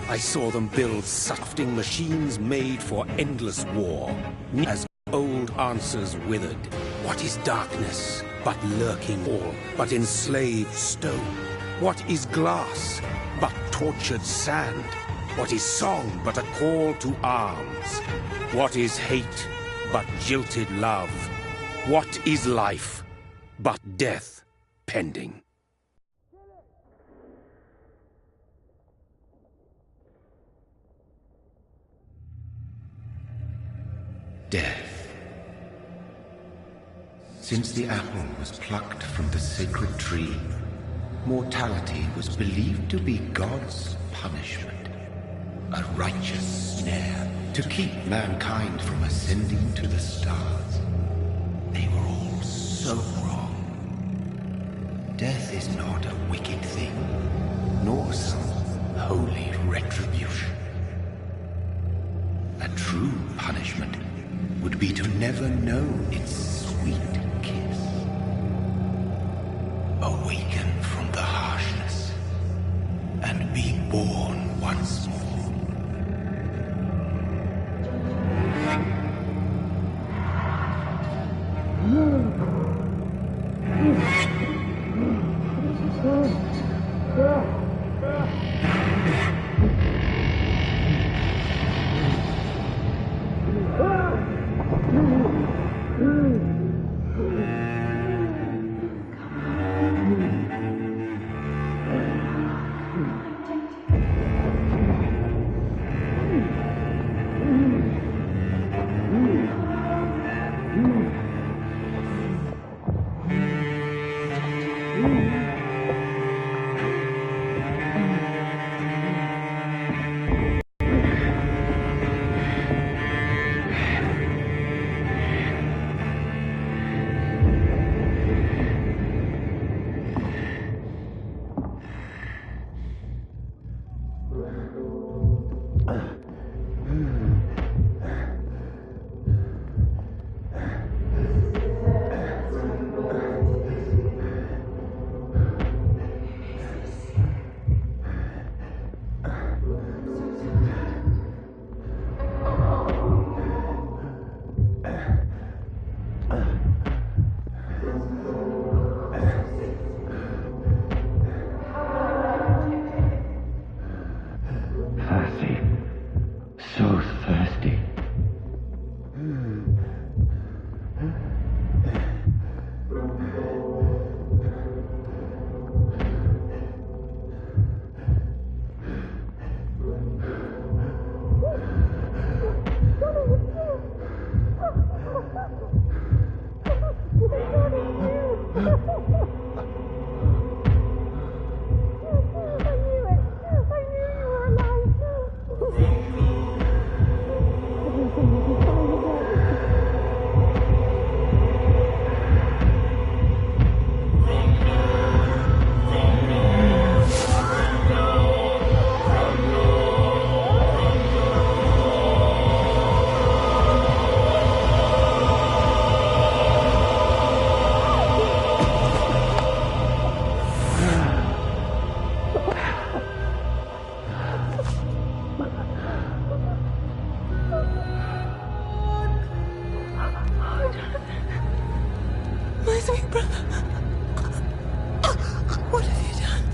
I saw them build sifting machines made for endless war. As old answers withered, what is darkness but lurking wall, but enslaved stone? What is glass but tortured sand? What is song but a call to arms? What is hate but jilted love? What is life but death pending? Death. Since the apple was plucked from the sacred tree, mortality was believed to be God's punishment, a righteous snare to keep mankind from ascending to the stars. They were all so wrong. Death is not a wicked thing, nor some holy retribution. A true punishment would be to never know its sweet kiss. Awaken from the harshness and be born once more.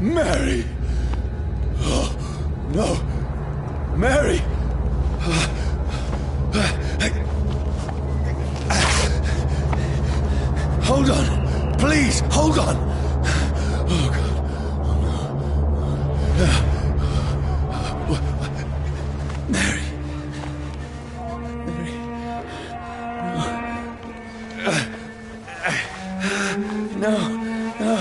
Mary! Oh, no! Mary! Hold on! Please, hold on! Oh, God. Oh, no. Mary. Mary. No. No.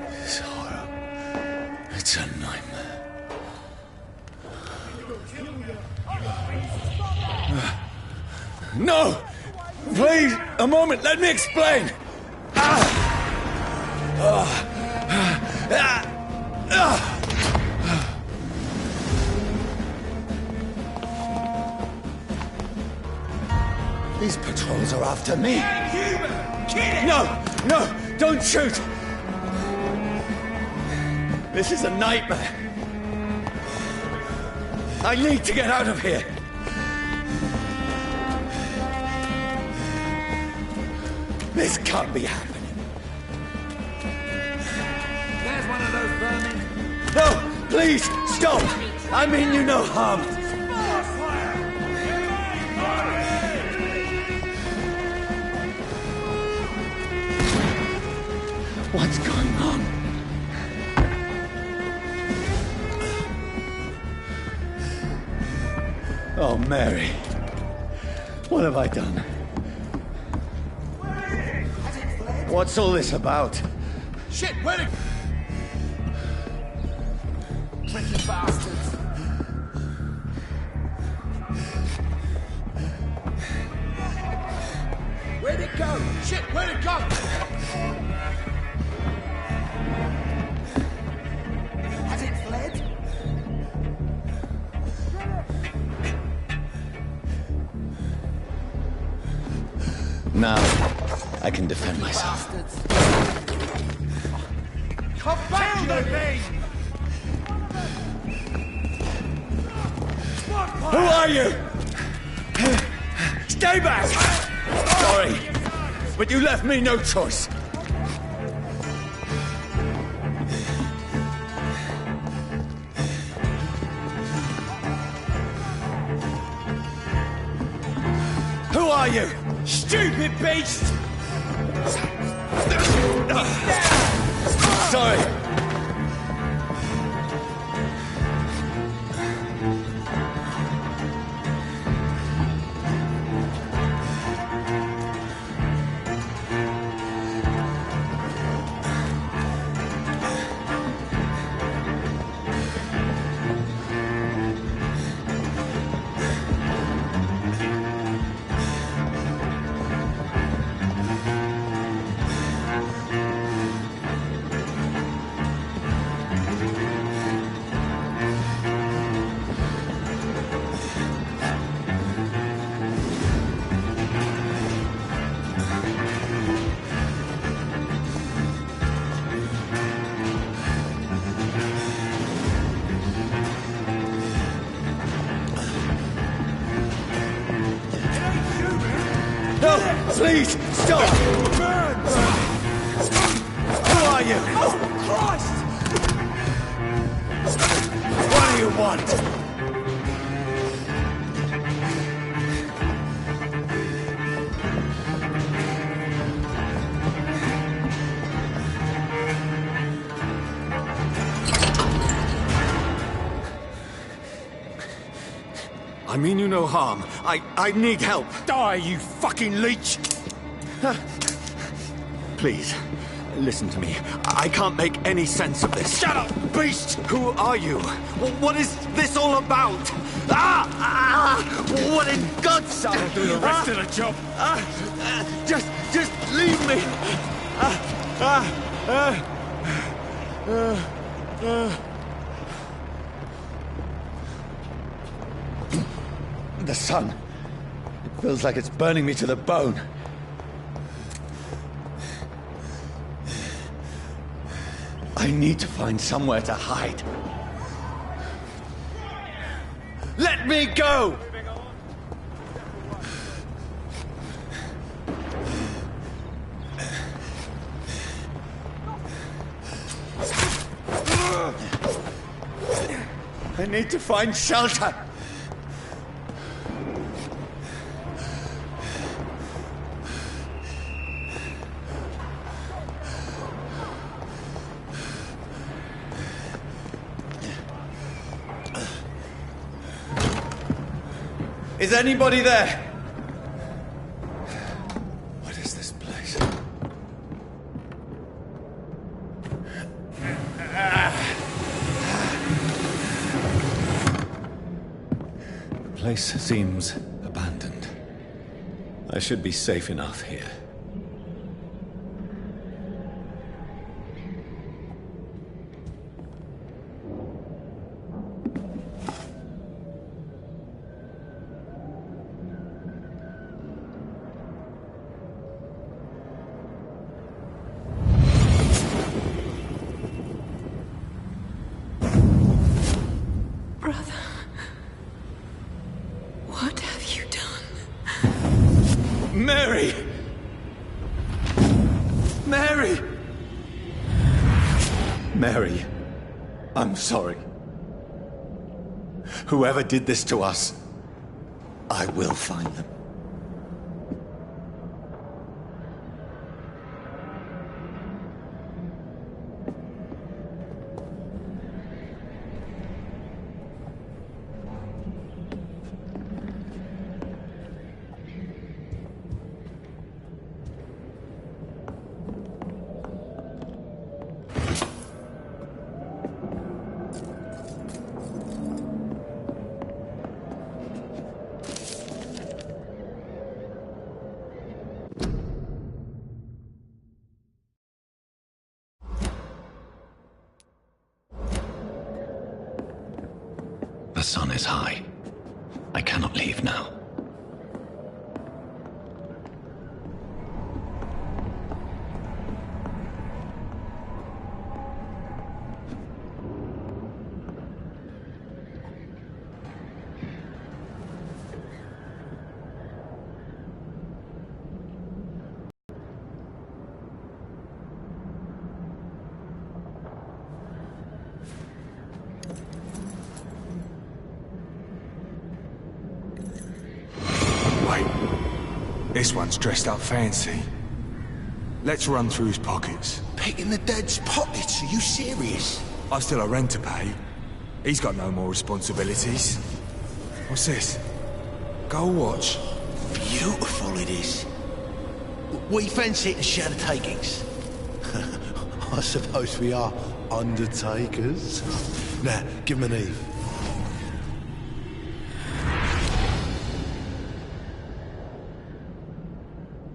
This horror, it's a nightmare. No! Please, a moment, let me explain. These patrols are after me. No, don't shoot. This is a nightmare. I need to get out of here. This can't be happening. There's one of those vermin. No, please, stop. I mean you no harm. What's going on? Oh, Mary. What have I done? What's all this about? Shit, where'd it... Tricky bastards. Where'd it go? Shit, where'd it go? Has it fled? Now, I can defend myself. Come back, you thing! Who are you? Stay back! Sorry, but you left me no choice. Who are you? Stupid beast! Sorry. Please, stop! Who are you? Oh, Christ! What do you want? I mean you no harm. I need help. Die, you fucking leech! Please, listen to me. I can't make any sense of this. Shut up, beast! Who are you? What is this all about? What in God's name? I'll do the rest of the job. Just leave me. The sun. It feels like it's burning me to the bone. I need to find somewhere to hide. Let me go! I need to find shelter. Is anybody there? What is this place? The place seems abandoned. I should be safe enough here. Mary! Mary! Mary, I'm sorry. Whoever did this to us, I will find them. The sun is high. I cannot leave now. This one's dressed up fancy. Let's run through his pockets. Picking the dead's pockets? Are you serious? I've still a rent to pay. He's got no more responsibilities. What's this? Gold watch. Beautiful it is. We fancy it and share the takings. I suppose we are undertakers. Now, give him an Eve.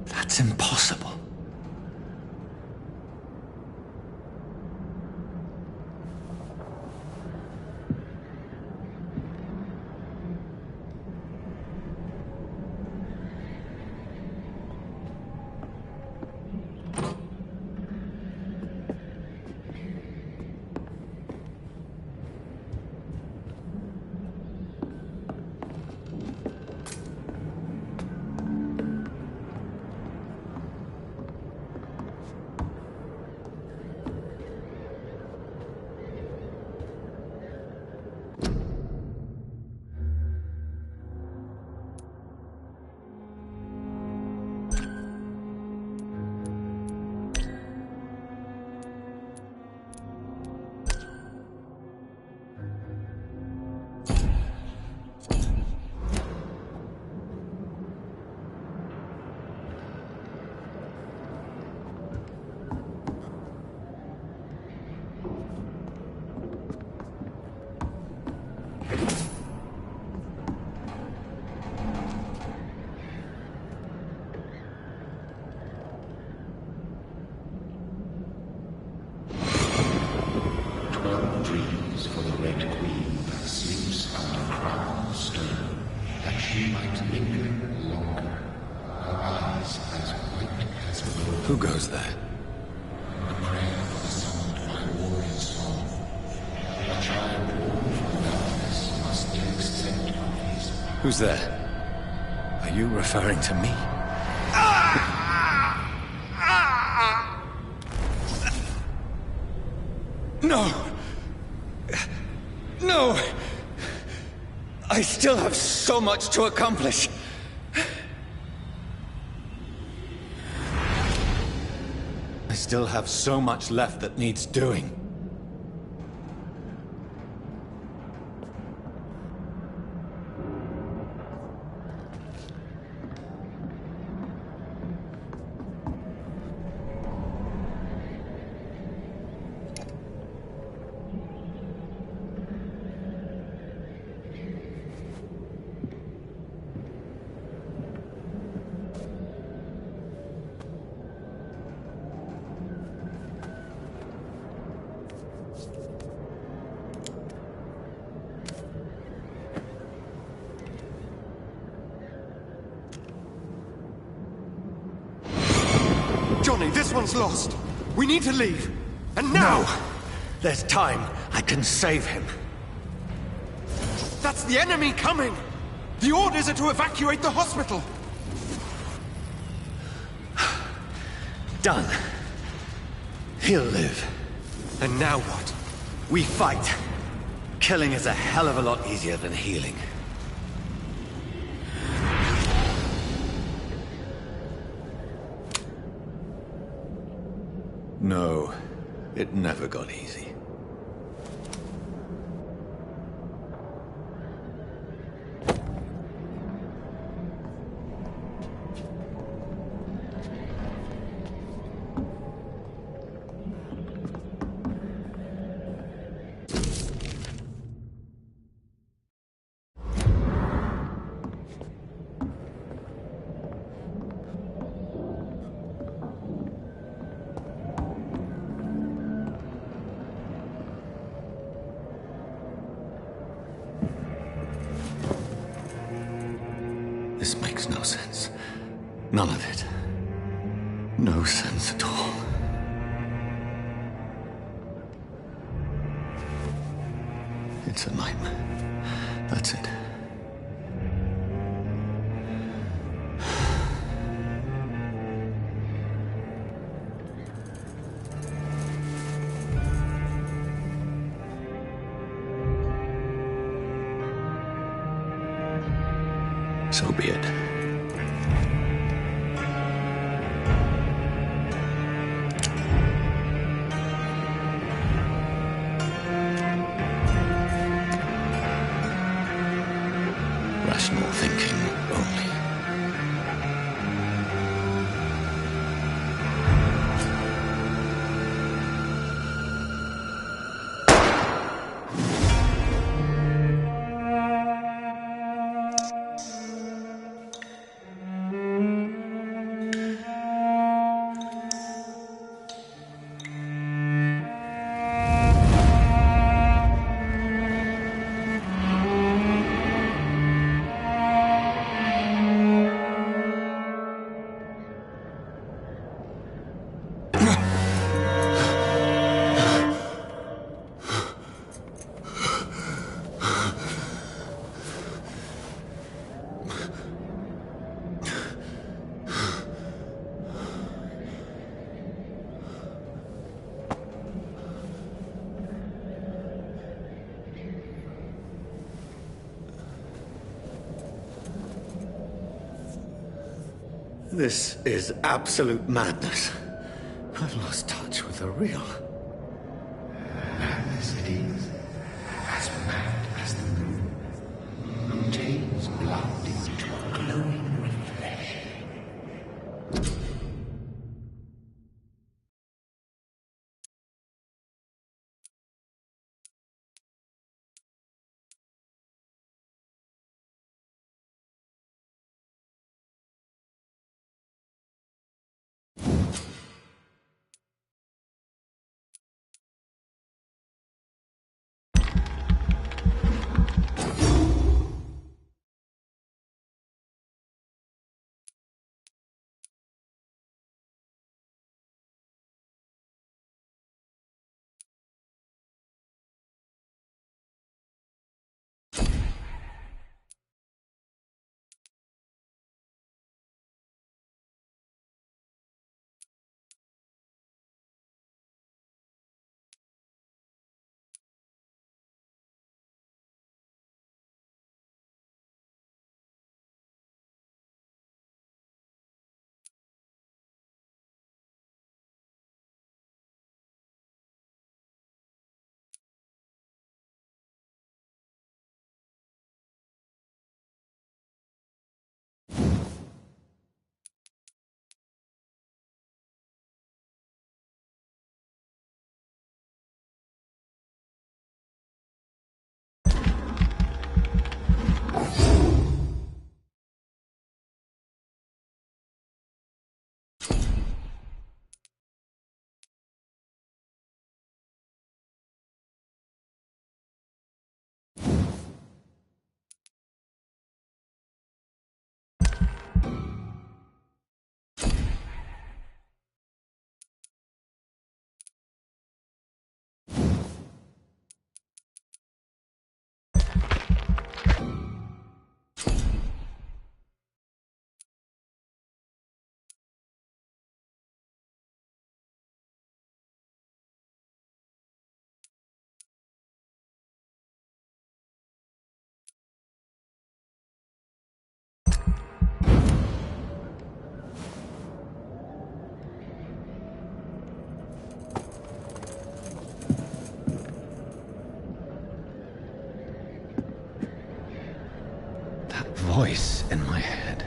That's impossible. Dreams for the Red Queen that sleeps under crown stone, that she might linger longer, her eyes as white as gold. Who goes there? A prayer for the sound by warrior song. A child born from darkness must accept of his power. Who's there? Are you referring to me? No! No! I still have so much to accomplish. I still have so much left that needs doing. Johnny, this one's lost. We need to leave. And now! No! There's time. I can save him. That's the enemy coming! The orders are to evacuate the hospital! Done. He'll live. And now what? We fight. Killing is a hell of a lot easier than healing. No, it never got easy. This makes no sense. None of it. No sense at all. It's a nightmare. That's it. So be it. Rational thinking only. This is absolute madness. I've lost touch with the real. Madness it is, as mad as the moon, who takes blood into a glowing flesh. voice in my head.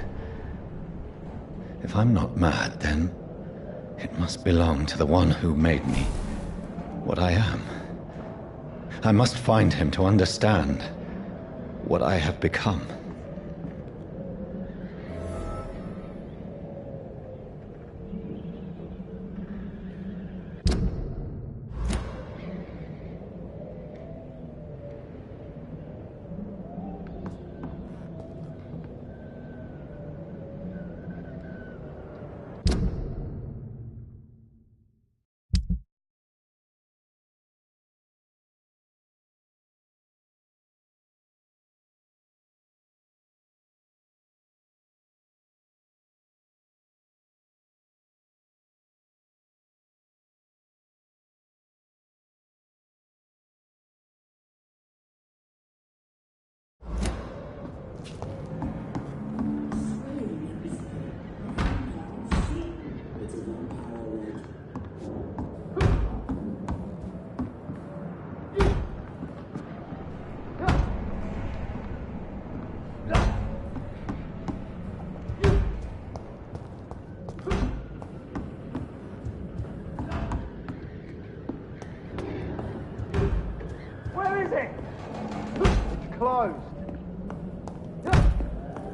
If I'm not mad, then it must belong to the one who made me what I am. I must find him to understand what I have become.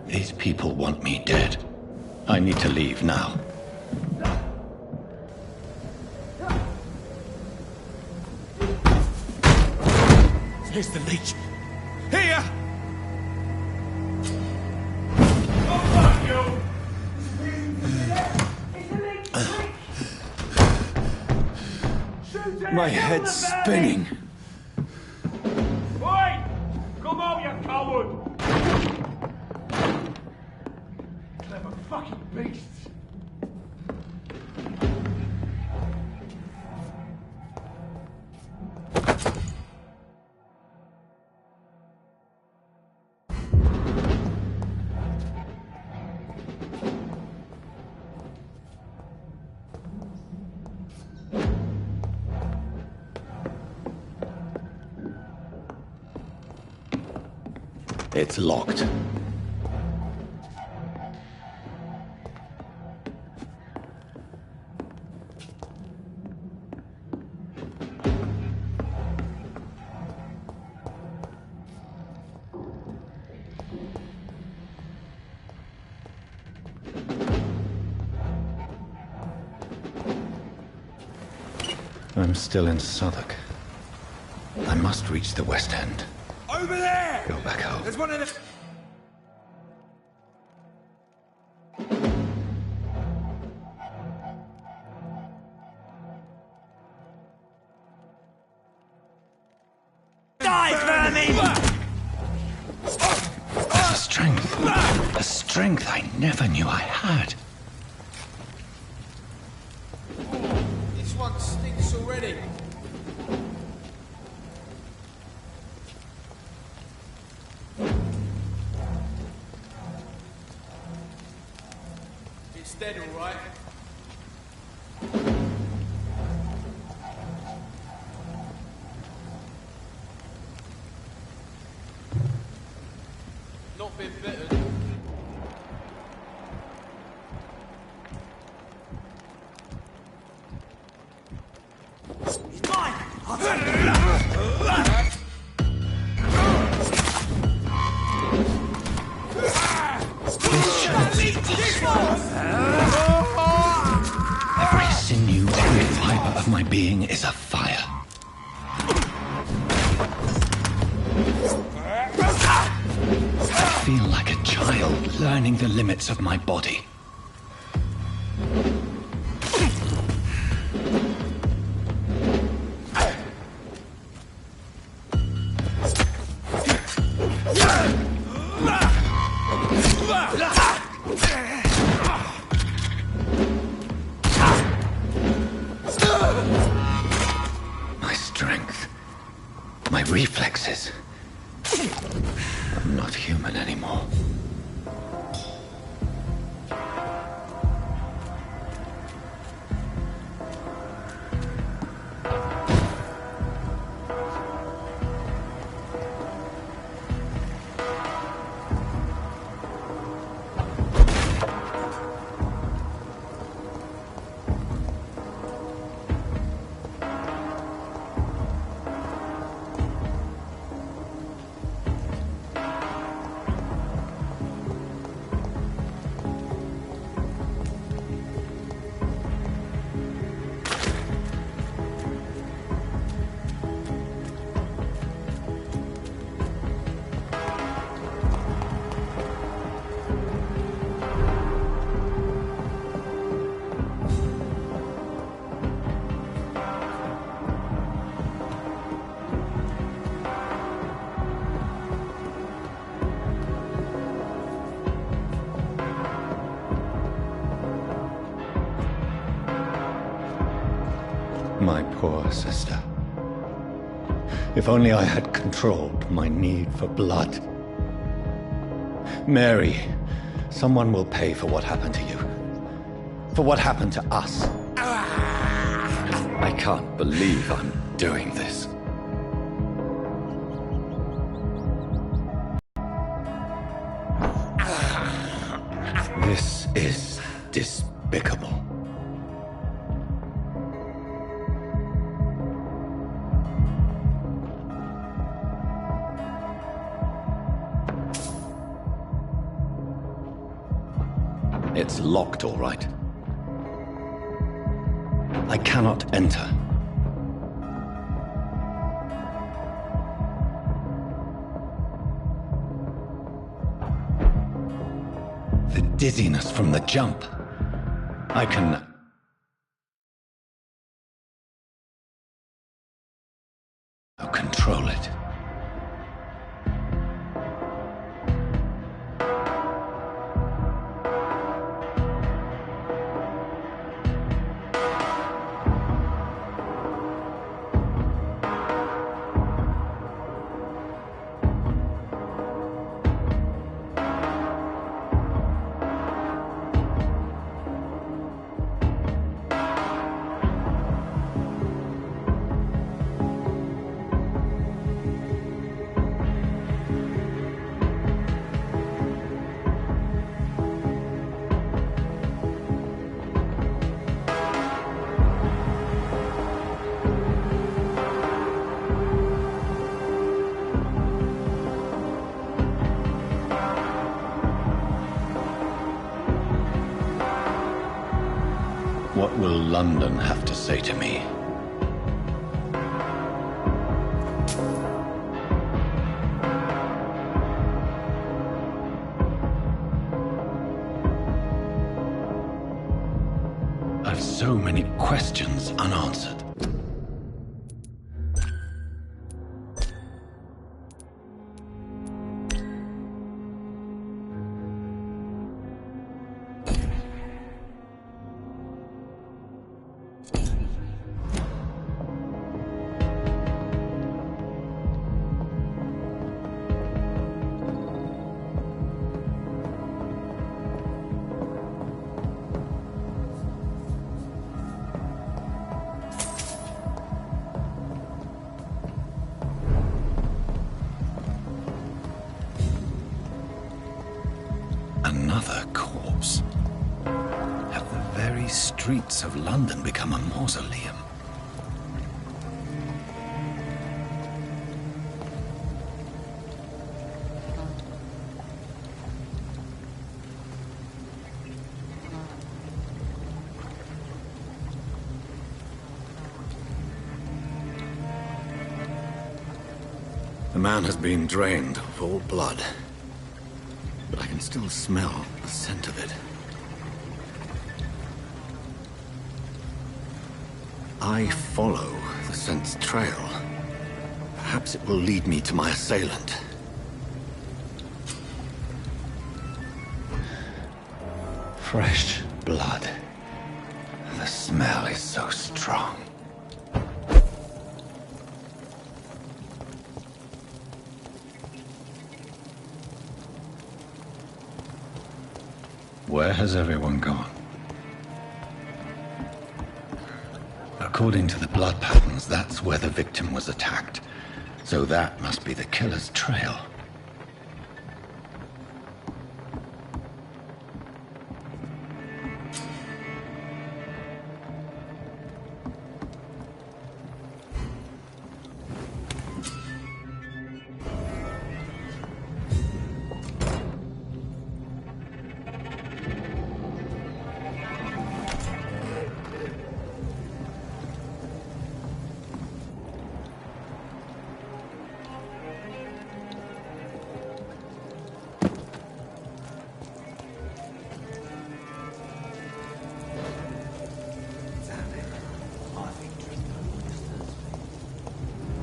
These people want me dead. I need to leave now. Here's the leech. Here! My head's spinning. Oi! Come out, you coward! Clever fucking beasts! It's locked. I'm still in Southwark. I must reach the West End. Over there! Go back home. There's one of them. Die, vermin! There's a strength I never knew I had. This one stinks already. It's dead, all right. Not been bitten. He's mine! I'll take him! Every sinew, every fiber of my being is afire. I feel like a child learning the limits of my body. My strength, my reflexes. I'm not human anymore. My poor sister. If only I had controlled my need for blood. Mary, someone will pay for what happened to you. For what happened to us. I can't believe I'm doing this. This is despicable. It's locked, all right. I cannot enter. The dizziness from the jump. I can... control it. What will London have to say to me? I've so many questions unanswered. Another corpse. Have the very streets of London become a mausoleum? The man has been drained of all blood. But I can still smell the scent of it. I follow the scent's trail. Perhaps it will lead me to my assailant. Fresh blood. The smell is so strong. Where has everyone gone? According to the blood patterns, that's where the victim was attacked. So that must be the killer's trail.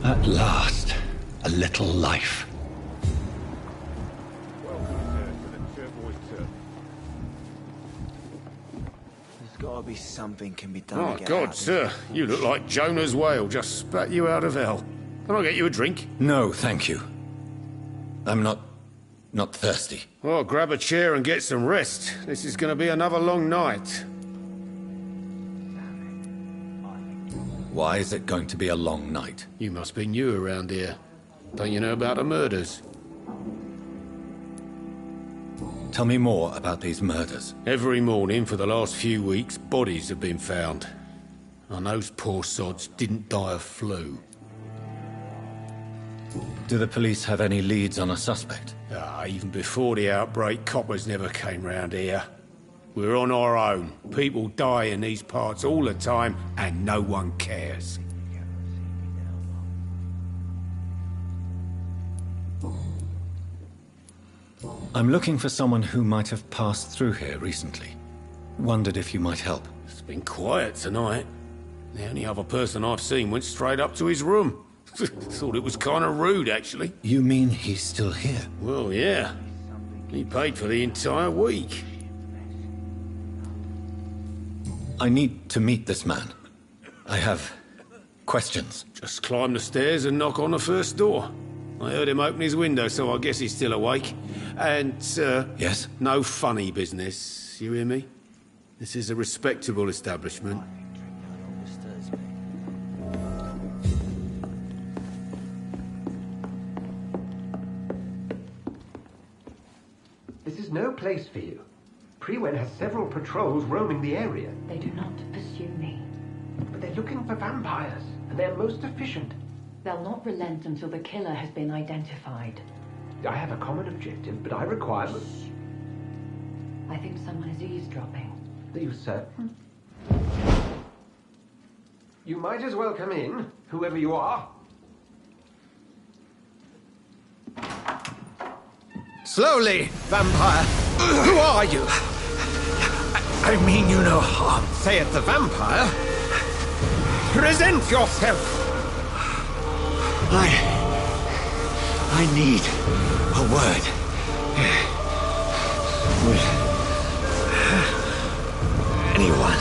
At last, a little life. There's gotta be something can be done. Oh, to get God, out. sir. You look like Jonah's whale just spat you out of hell. Can I get you a drink? No, thank you. I'm not thirsty. Well, grab a chair and get some rest. This is going to be another long night. Why is it going to be a long night? You must be new around here. Don't you know about the murders? Tell me more about these murders. Every morning for the last few weeks, bodies have been found. And those poor sods didn't die of flu. Do the police have any leads on a suspect? Even before the outbreak, coppers never came round here. We're on our own. People die in these parts all the time, and no one cares. I'm looking for someone who might have passed through here recently. Wondered if you might help. It's been quiet tonight. The only other person I've seen went straight up to his room. Thought it was kind of rude, actually. You mean he's still here? Well, yeah. He paid for the entire week. I need to meet this man. I have questions. Just climb the stairs and knock on the first door. I heard him open his window, so I guess he's still awake. And, sir... Yes? No funny business, you hear me? This is a respectable establishment. This is no place for you. Prewen has several patrols roaming the area. They do not pursue me. But they're looking for vampires, and they're most efficient. They'll not relent until the killer has been identified. I have a common objective, but I require... I think someone is eavesdropping. Are you certain? You might as well come in, whoever you are. Slowly, vampire. Who are you? I mean you no harm. Say it, the vampire. Present yourself. I need a word. With anyone.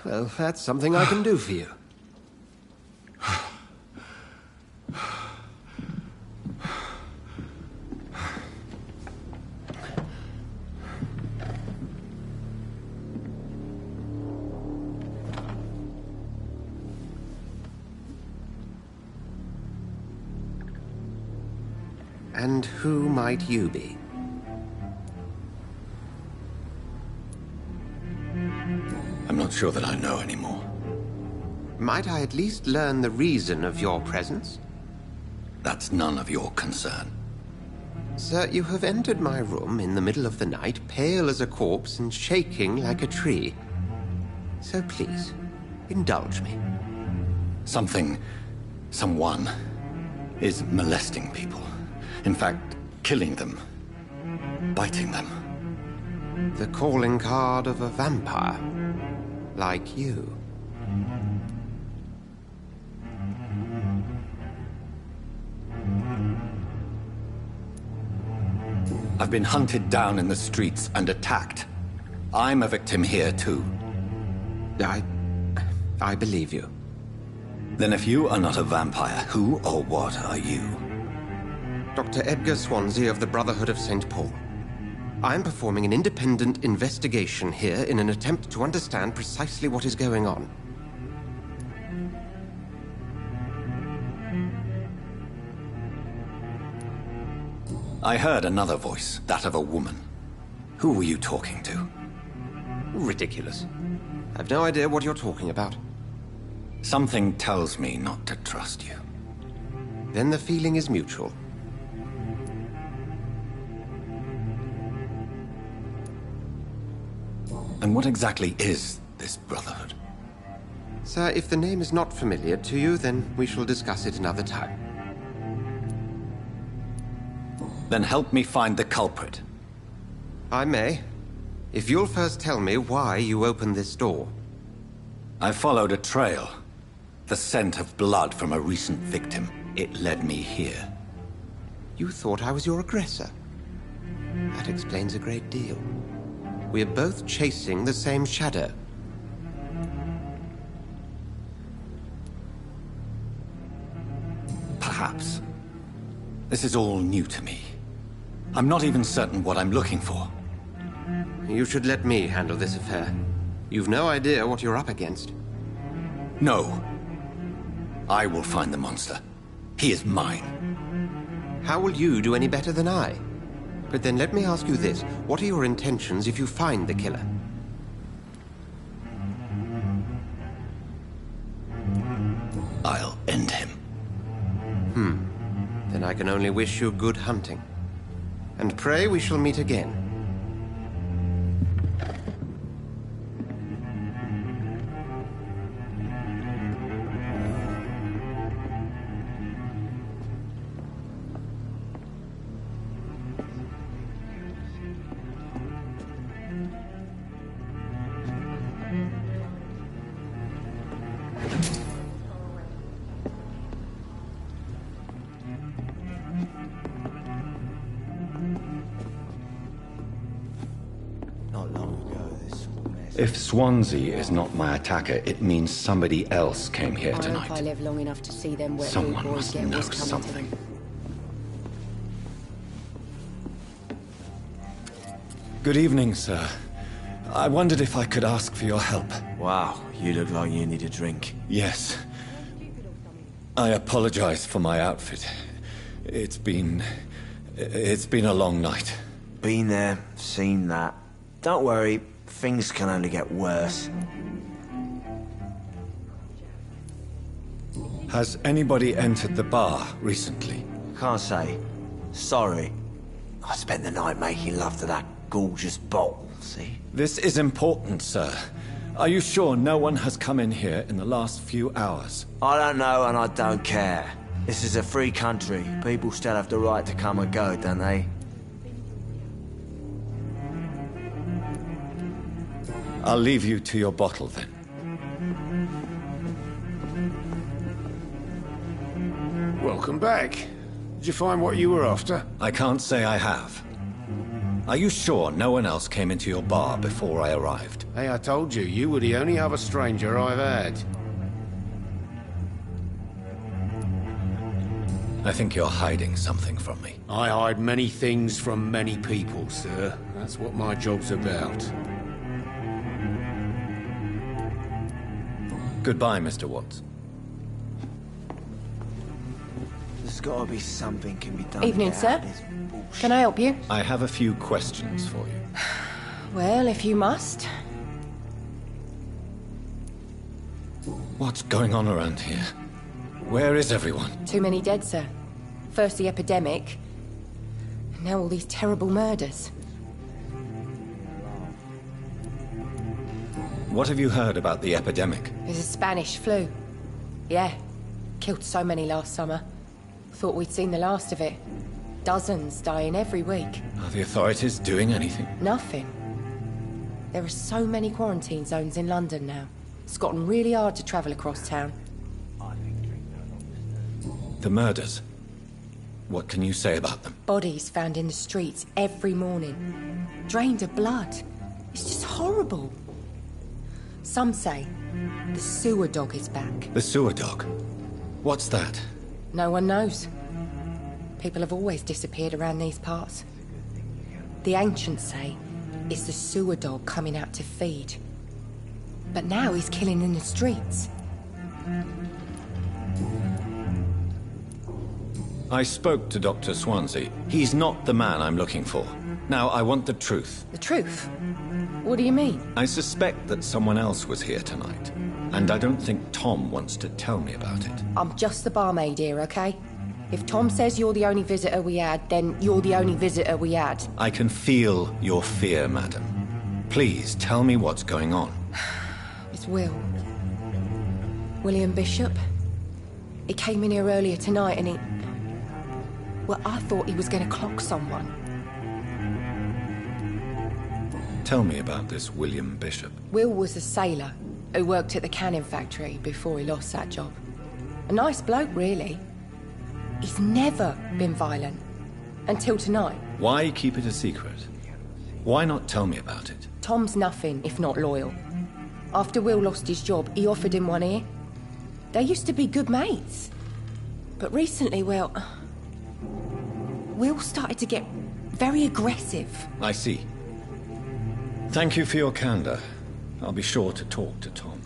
Well, that's something I can do for you. And who might you be? I'm not sure that I know anymore. Might I at least learn the reason of your presence? That's none of your concern. Sir, you have entered my room in the middle of the night, pale as a corpse and shaking like a tree. So please, indulge me. Someone is molesting people. In fact, killing them. Biting them. The calling card of a vampire. Like you. I've been hunted down in the streets and attacked. I'm a victim here, too. I believe you. Then if you are not a vampire, who or what are you? Dr. Edgar Swansea of the Brotherhood of St. Paul. I'm performing an independent investigation here in an attempt to understand precisely what is going on. I heard another voice, that of a woman. Who were you talking to? Ridiculous. I've no idea what you're talking about. Something tells me not to trust you. Then the feeling is mutual. And what exactly is this Brotherhood? Sir, if the name is not familiar to you, then we shall discuss it another time. Then help me find the culprit. I may. If you'll first tell me why you opened this door. I followed a trail. The scent of blood from a recent victim. It led me here. You thought I was your aggressor? That explains a great deal. We're both chasing the same shadow. Perhaps. This is all new to me. I'm not even certain what I'm looking for. You should let me handle this affair. You've no idea what you're up against. No. I will find the monster. He is mine. How will you do any better than I? But then let me ask you this. What are your intentions if you find the killer? I'll end him. Then I can only wish you good hunting. And pray we shall meet again. If Swansea is not my attacker, it means somebody else came here I tonight. hope I live long enough to see them wet Someone boys must get know what's coming to something. them. Good evening, sir. I wondered if I could ask for your help. Wow, you look like you need a drink. Yes. I apologize for my outfit. It's been a long night. Been there, seen that. Don't worry, things can only get worse. Has anybody entered the bar recently? Can't say. Sorry. I spent the night making love to that gorgeous bottle, see? This is important, sir. Are you sure no one has come in here in the last few hours? I don't know and I don't care. This is a free country. People still have the right to come and go, don't they? I'll leave you to your bottle then. Welcome back. Did you find what you were after? I can't say I have. Are you sure no one else came into your bar before I arrived? Hey, I told you, you were the only other stranger I've had. I think you're hiding something from me. I hide many things from many people, sir. That's what my job's about. Goodbye, Mr. Watts. There's gotta be something can be done. Evening, sir. Can I help you? I have a few questions for you. Well, if you must. What's going on around here? Where is everyone? Too many dead, sir. First the epidemic, and now all these terrible murders. What have you heard about the epidemic? There's a Spanish flu. Yeah, killed so many last summer. Thought we'd seen the last of it. Dozens dying every week. Are the authorities doing anything? Nothing. There are so many quarantine zones in London now. It's gotten really hard to travel across town. The murders. What can you say about them? Bodies found in the streets every morning. Drained of blood. It's just horrible. Some say the sewer dog is back. The sewer dog? What's that? No one knows. People have always disappeared around these parts. The ancients say it's the sewer dog coming out to feed. But now he's killing in the streets. I spoke to Dr. Swansea. He's not the man I'm looking for. Now, I want the truth. The truth? What do you mean? I suspect that someone else was here tonight. And I don't think Tom wants to tell me about it. I'm just the barmaid here, okay? If Tom says you're the only visitor we had, then you're the only visitor we had. I can feel your fear, madam. Please, tell me what's going on. It's William Bishop. He came in here earlier tonight and he... Well, I thought he was going to clock someone. Tell me about this William Bishop. Will was a sailor, who worked at the canning factory before he lost that job. A nice bloke, really. He's never been violent. Until tonight. Why keep it a secret? Why not tell me about it? Tom's nothing if not loyal. After Will lost his job, he offered him one ear. They used to be good mates. But recently, well, Will started to get very aggressive. I see. Thank you for your candor. I'll be sure to talk to Tom.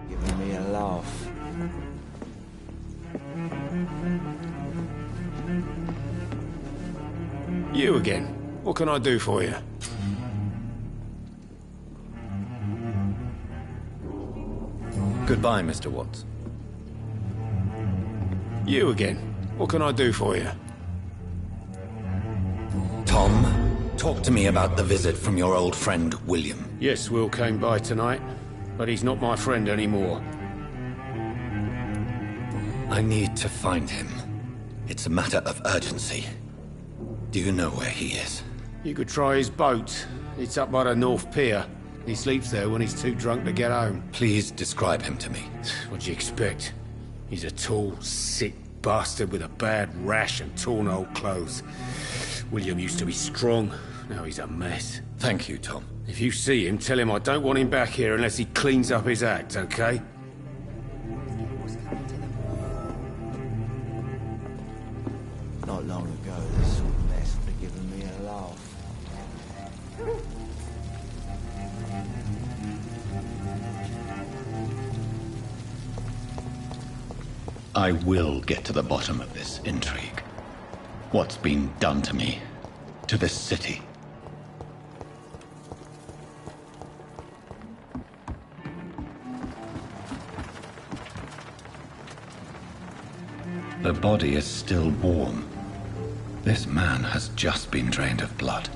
Giving me a laugh. You again. What can I do for you? Goodbye, Mr. Watts. You again. What can I do for you? Tom, talk to me about the visit from your old friend, William. Yes, Will came by tonight, but he's not my friend anymore. I need to find him. It's a matter of urgency. Do you know where he is? You could try his boat. It's up by the North Pier. He sleeps there when he's too drunk to get home. Please describe him to me. What'd you expect? He's a tall, sick bastard with a bad rash and torn old clothes. William used to be strong. Now he's a mess. Thank you, Tom. If you see him, tell him I don't want him back here unless he cleans up his act, okay? Not long ago, this sort of mess would have given me a laugh. I will get to the bottom of this intrigue. What's been done to me, to this city. The body is still warm. This man has just been drained of blood.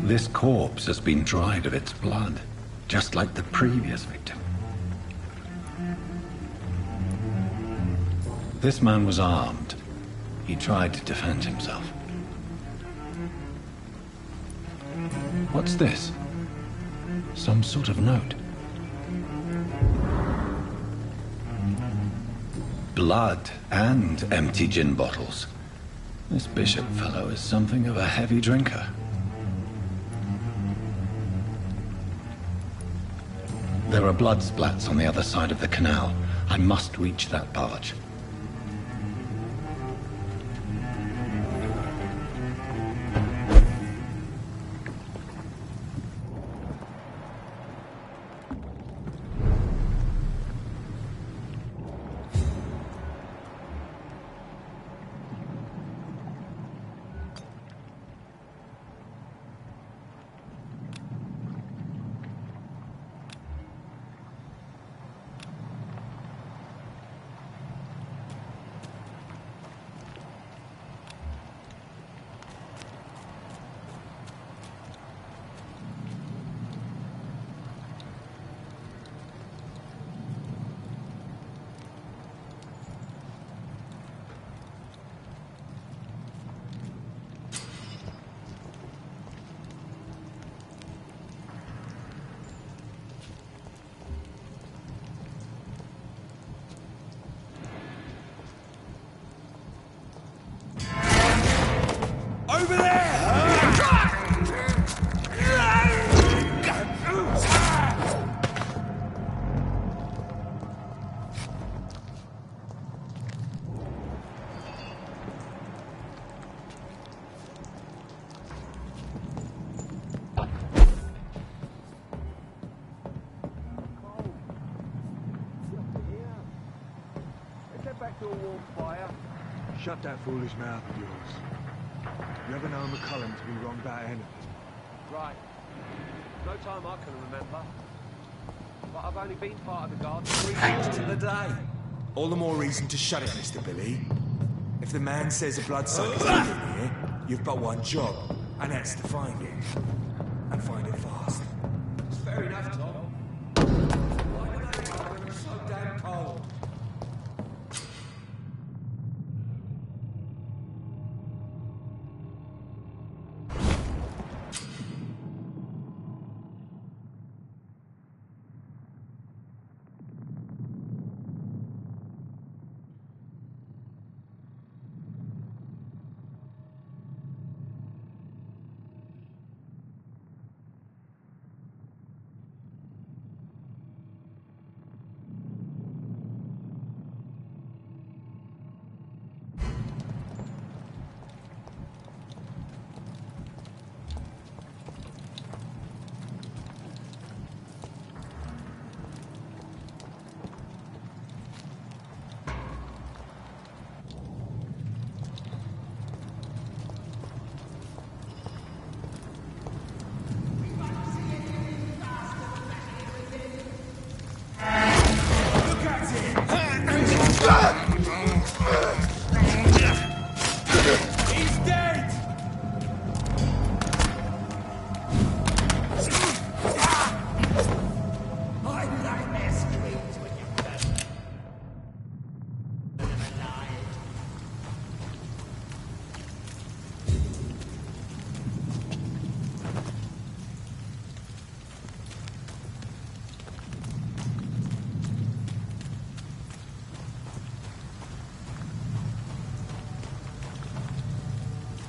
This corpse has been dried of its blood, just like the previous victim. This man was armed. He tried to defend himself. What's this? Some sort of note. Blood and empty gin bottles. This Bishop fellow is something of a heavy drinker. There are blood splats on the other side of the canal. I must reach that barge. back to a warm fire. Shut that foolish mouth of yours. You ever know McCullum to be wrong about anything? Right. No time I can remember. But I've only been part of the guard 3 weeks to the day. All the more reason to shut it, Mr. Billy. If the man says a bloodsucker's in here, you've but one job, and that's to find it. And find it fast. It's fair enough, Tom. Why do they are when it's so damn cold?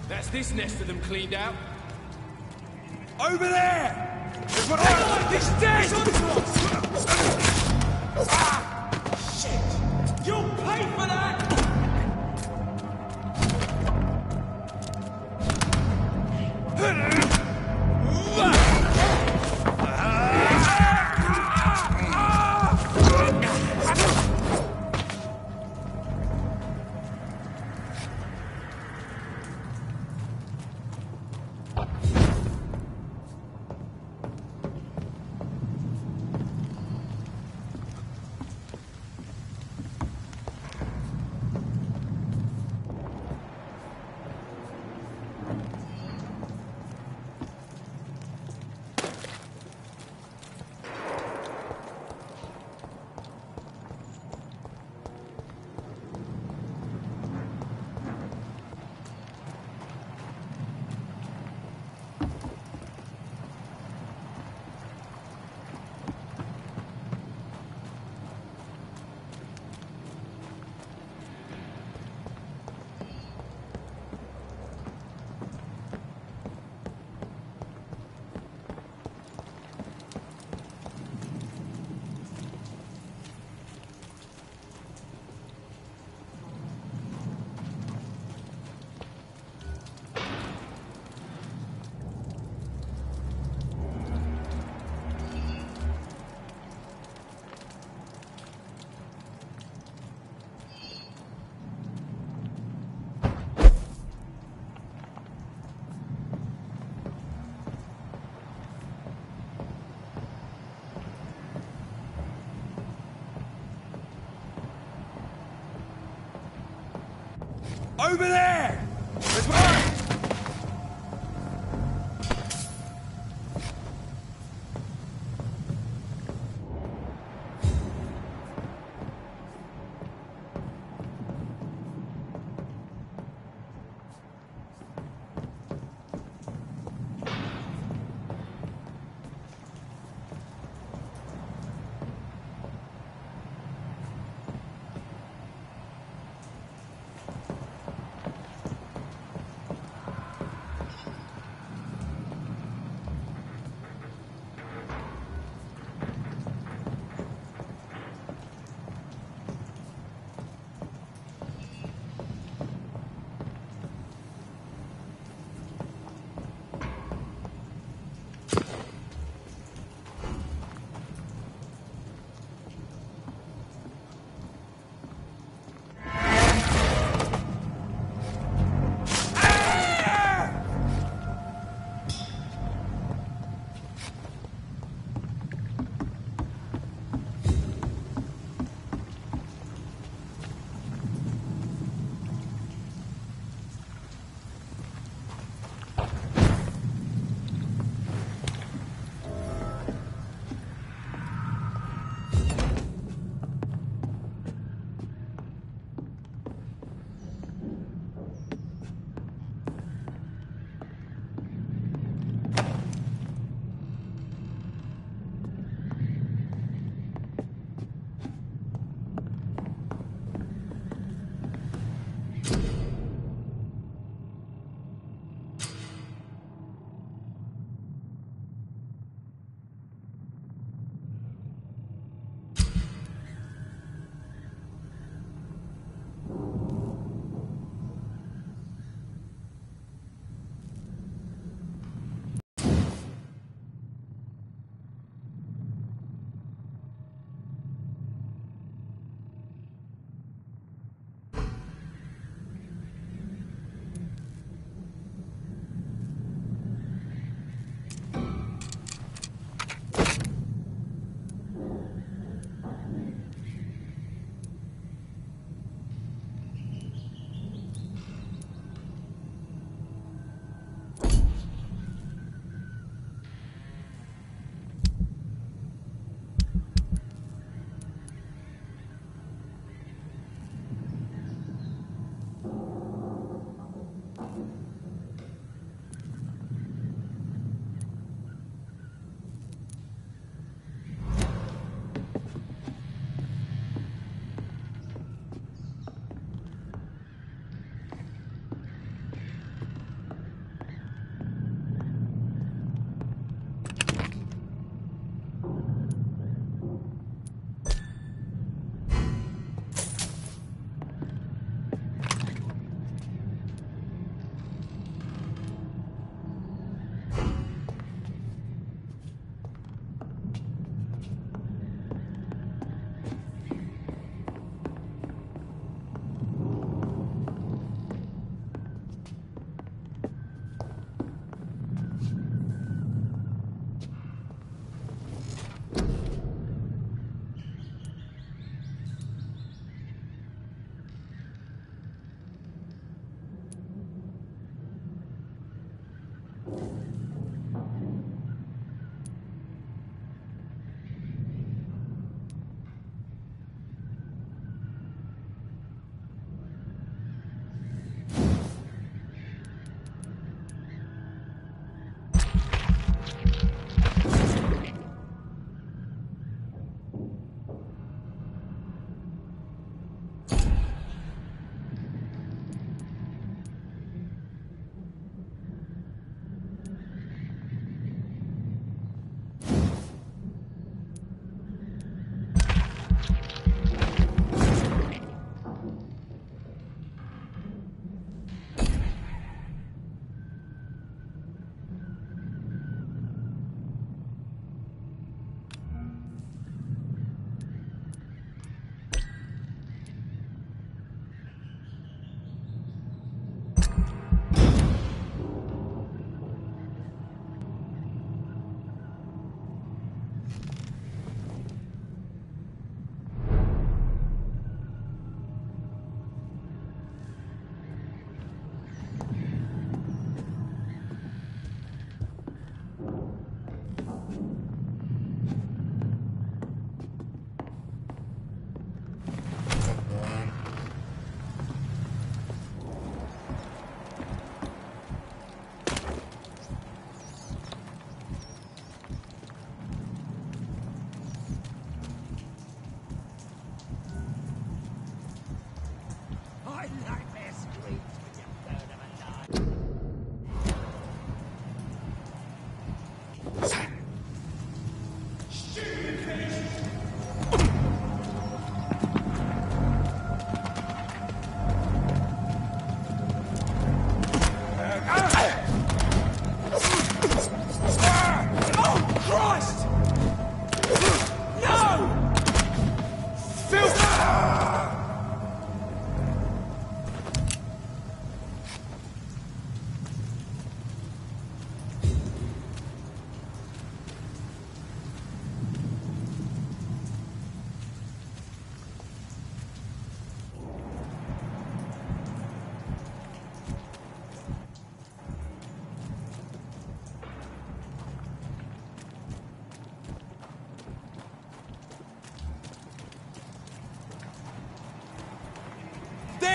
That's this nest of them cleaned out. Over there! There's one there! He's dead! Shit! You'll pay for that! Over there! There's one!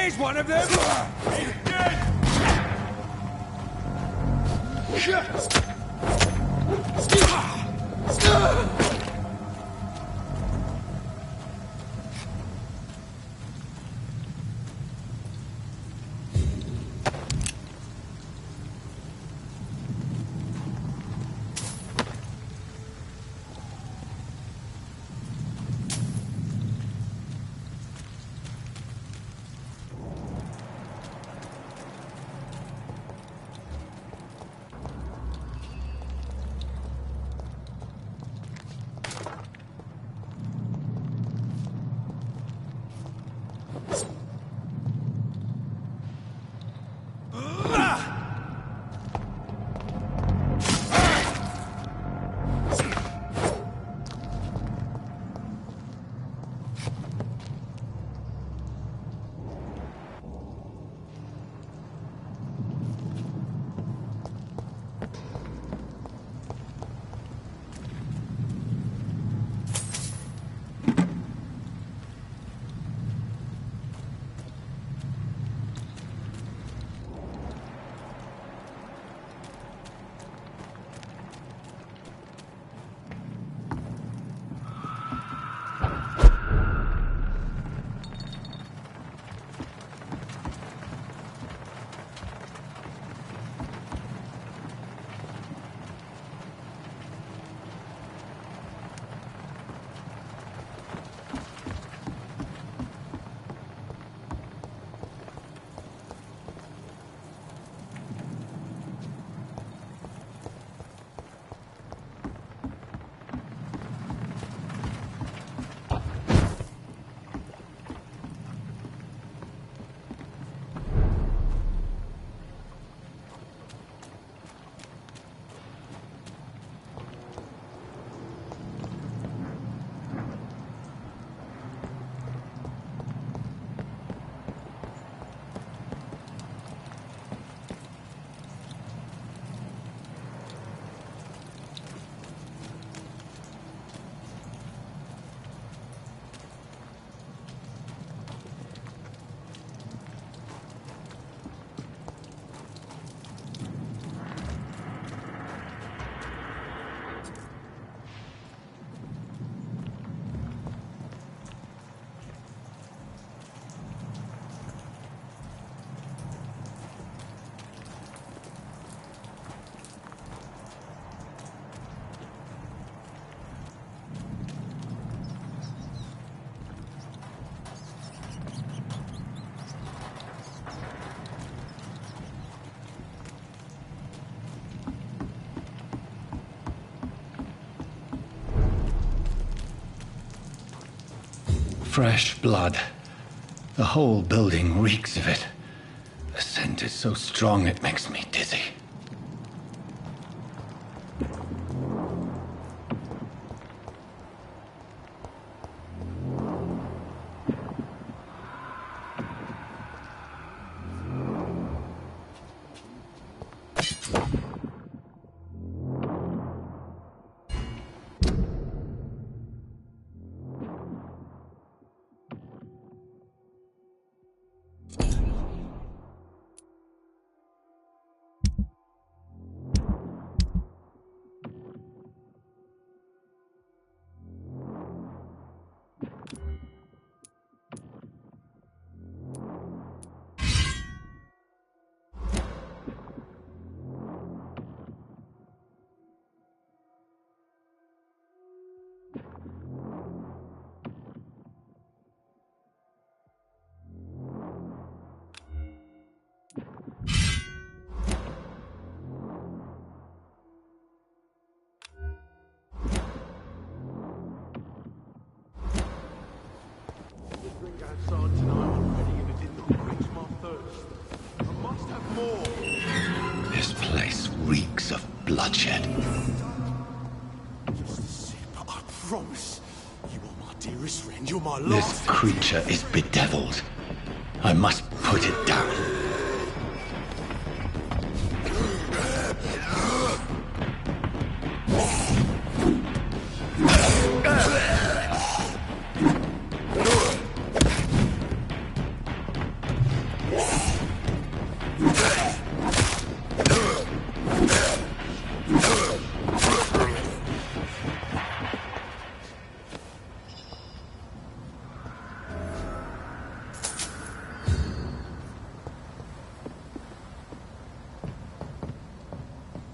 There's one of them! He's dead! fresh blood. The whole building reeks of it. The scent is so strong it makes me dizzy. This place reeks of bloodshed. Just a sip, I promise. You are my dearest friend, you're my This last. creature is bedeviled. I must put it down.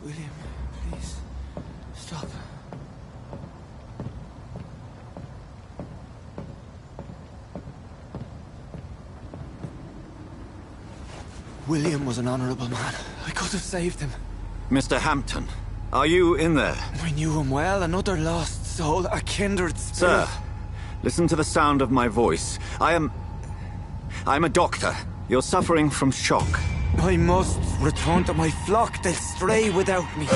William, please, stop. William was an honorable man. I could have saved him. Mr. Hampton, are you in there? I knew him well, another lost soul, a kindred spirit. Sir, listen to the sound of my voice. I'm a doctor. You're suffering from shock. I must return to my flock. They'll stray without me.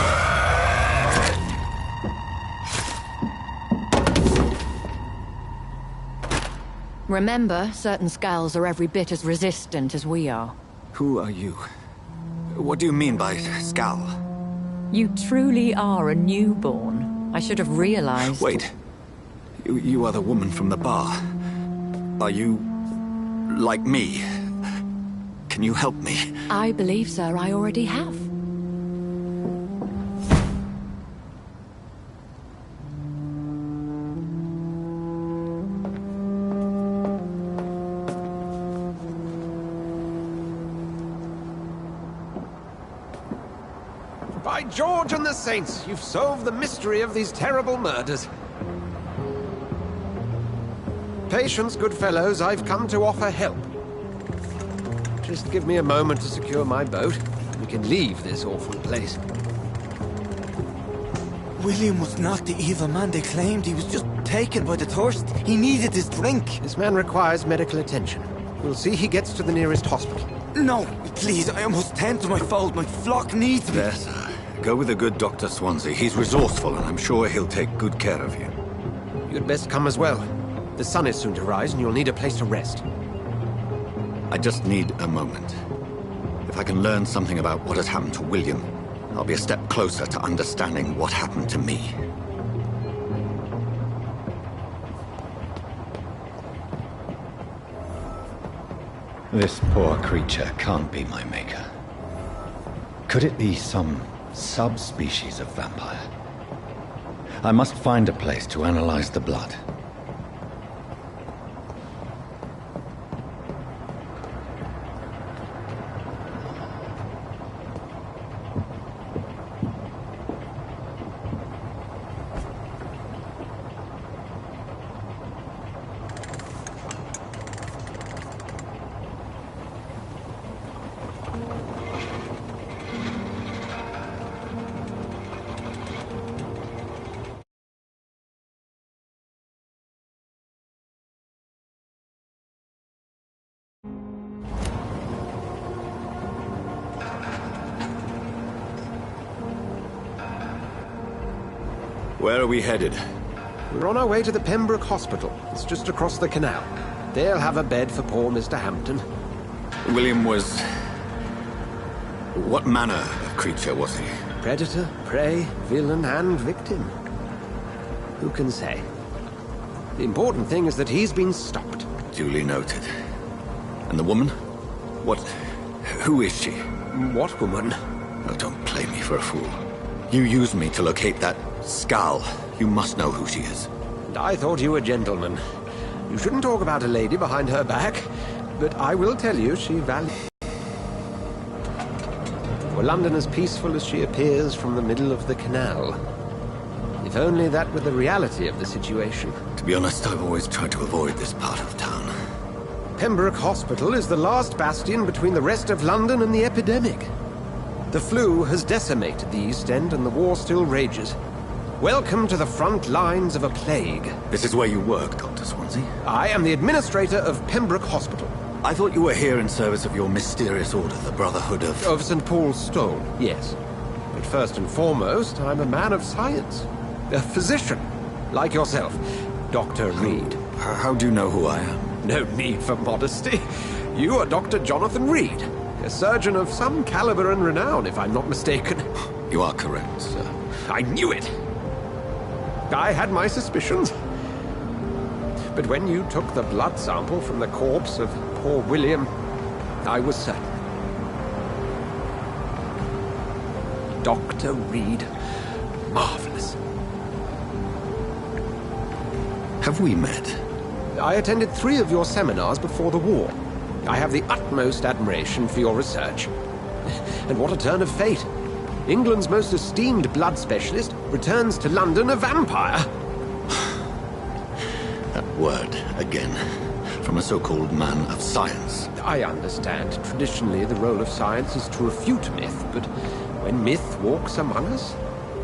Remember, certain skulls are every bit as resistant as we are. Who are you? What do you mean by Skal? You truly are a newborn. I should have realized. Wait. You are the woman from the bar. Are you like me? Can you help me? I believe, sir, I already have. By George and the Saints, you've solved the mystery of these terrible murders. Patience, good fellows, I've come to offer help. Just give me a moment to secure my boat. We can leave this awful place. William was not the evil man they claimed. He was just taken by the thirst. He needed his drink. This man requires medical attention. We'll see he gets to the nearest hospital. No, please, I must tend to my fold. My flock needs me. There, sir. Go with the good Dr. Swansea. He's resourceful, and I'm sure he'll take good care of you. You'd best come as well. The sun is soon to rise, and you'll need a place to rest. I just need a moment. If I can learn something about what has happened to William, I'll be a step closer to understanding what happened to me. This poor creature can't be my maker. Could it be some subspecies of vampire? I must find a place to analyze the blood. Where are we headed? We're on our way to the Pembroke Hospital. It's just across the canal. They'll have a bed for poor Mr. Hampton. William was... What manner of creature was he? Predator, prey, villain, and victim. Who can say? The important thing is that he's been stopped. Duly noted. And the woman? What... who is she? What woman? Oh, don't play me for a fool. You used me to locate that skull. You must know who she is. And I thought you a gentleman. You shouldn't talk about a lady behind her back, but I will tell you she values... Were London as peaceful as she appears from the middle of the canal? If only that were the reality of the situation. To be honest, I've always tried to avoid this part of town. Pembroke Hospital is the last bastion between the rest of London and the epidemic. The flu has decimated the East End and the war still rages. Welcome to the front lines of a plague. This is where you work, Dr. Swansea? I am the administrator of Pembroke Hospital. I thought you were here in service of your mysterious order, the Brotherhood of... Of St. Paul's Stone, yes. But first and foremost, I'm a man of science. A physician, like yourself, Dr. Reed. How do you know who I am? No need for modesty. You are Dr. Jonathan Reed, a surgeon of some caliber and renown, if I'm not mistaken. You are correct, sir. I knew it! I had my suspicions. But when you took the blood sample from the corpse of poor William, I was certain. Dr. Reed. Marvelous. Have we met? I attended 3 of your seminars before the war. I have the utmost admiration for your research. And what a turn of fate. England's most esteemed blood specialist returns to London a vampire. That word, again, from a so-called man of science. I understand. Traditionally, the role of science is to refute myth, but when myth walks among us,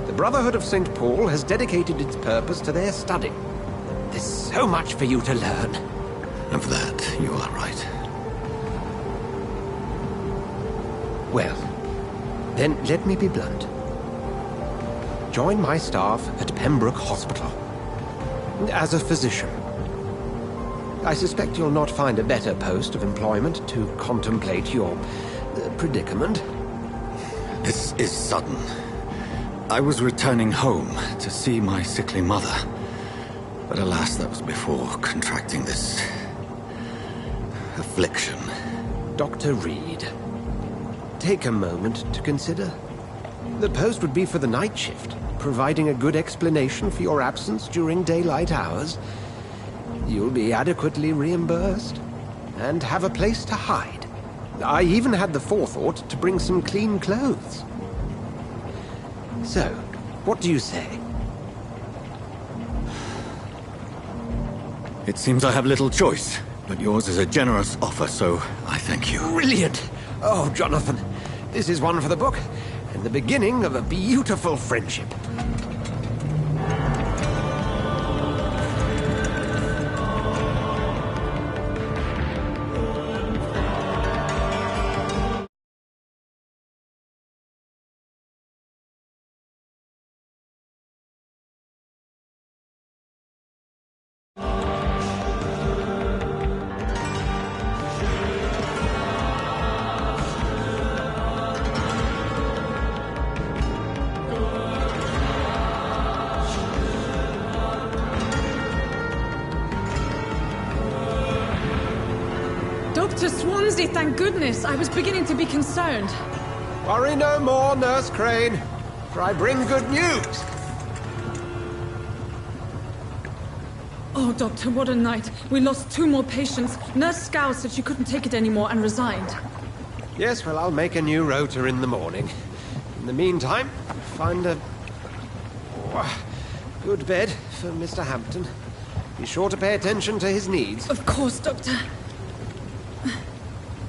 the Brotherhood of St. Paul has dedicated its purpose to their study. There's so much for you to learn. Of that, you are right. Well, then let me be blunt. Join my staff at Pembroke Hospital. As a physician. I suspect you'll not find a better post of employment to contemplate your predicament. This is sudden. I was returning home to see my sickly mother. But alas, that was before contracting this... affliction. Dr. Reed, take a moment to consider. The post would be for the night shift, providing a good explanation for your absence during daylight hours. You'll be adequately reimbursed, and have a place to hide. I even had the forethought to bring some clean clothes. So, what do you say? It seems I have little choice, but yours is a generous offer, so I thank you. Brilliant! Oh, Jonathan, this is one for the book, and the beginning of a beautiful friendship. Dr. Swansea, thank goodness. I was beginning to be concerned. Worry no more, Nurse Crane, for I bring good news. Oh, Doctor, what a night. We lost 2 more patients. Nurse Scow said she couldn't take it anymore and resigned. Yes, well, I'll make a new rota in the morning. In the meantime, find a... good bed for Mr. Hampton. Be sure to pay attention to his needs. Of course, Doctor.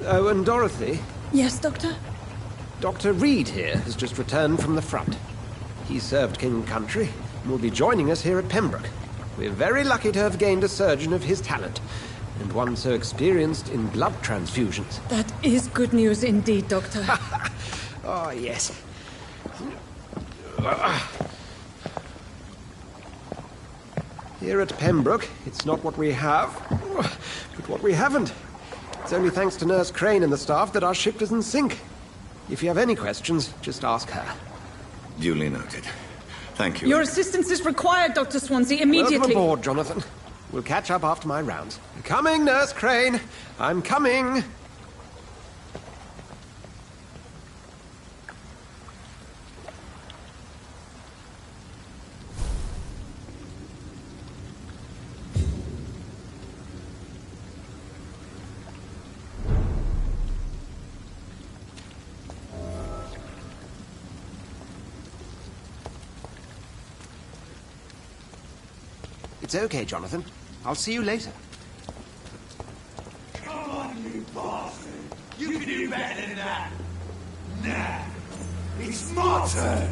Oh, and Dorothy? Yes, Doctor? Dr. Reed here has just returned from the front. He served King and Country and will be joining us here at Pembroke. We're very lucky to have gained a surgeon of his talent, and one so experienced in blood transfusions. That is good news indeed, Doctor. Oh, yes. Here at Pembroke, it's not what we have, but what we haven't. It's only thanks to Nurse Crane and the staff that our ship doesn't sink. If you have any questions, just ask her. Duly noted. Thank you. Your assistance is required, Dr. Swansea, immediately. Welcome aboard, Jonathan. We'll catch up after my rounds. Coming, Nurse Crane. I'm coming. It's okay, Jonathan. I'll see you later. Come on, you bastard! You can do better than that! Nah! It's my turn!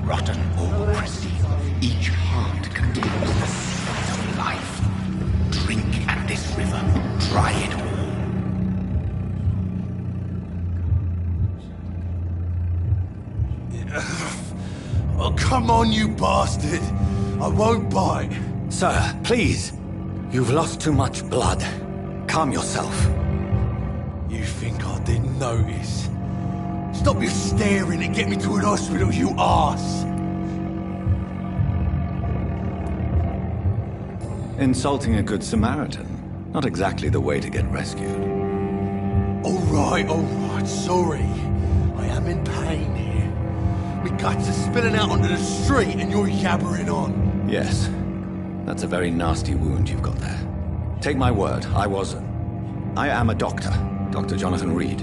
Rotten autocracy. Each heart contains the seeds of life. Drink at this river. Try it all. Oh, come on, you bastard! I won't bite! Sir, please. You've lost too much blood. Calm yourself. You think I didn't notice? Stop your staring and get me to an hospital, you arse! Insulting a good Samaritan. Not exactly the way to get rescued. Alright, sorry. I am in pain here. My guts are spilling out onto the street and you're yabbering on. Yes. That's a very nasty wound you've got there. Take my word, I am a doctor. Dr. Jonathan Reed.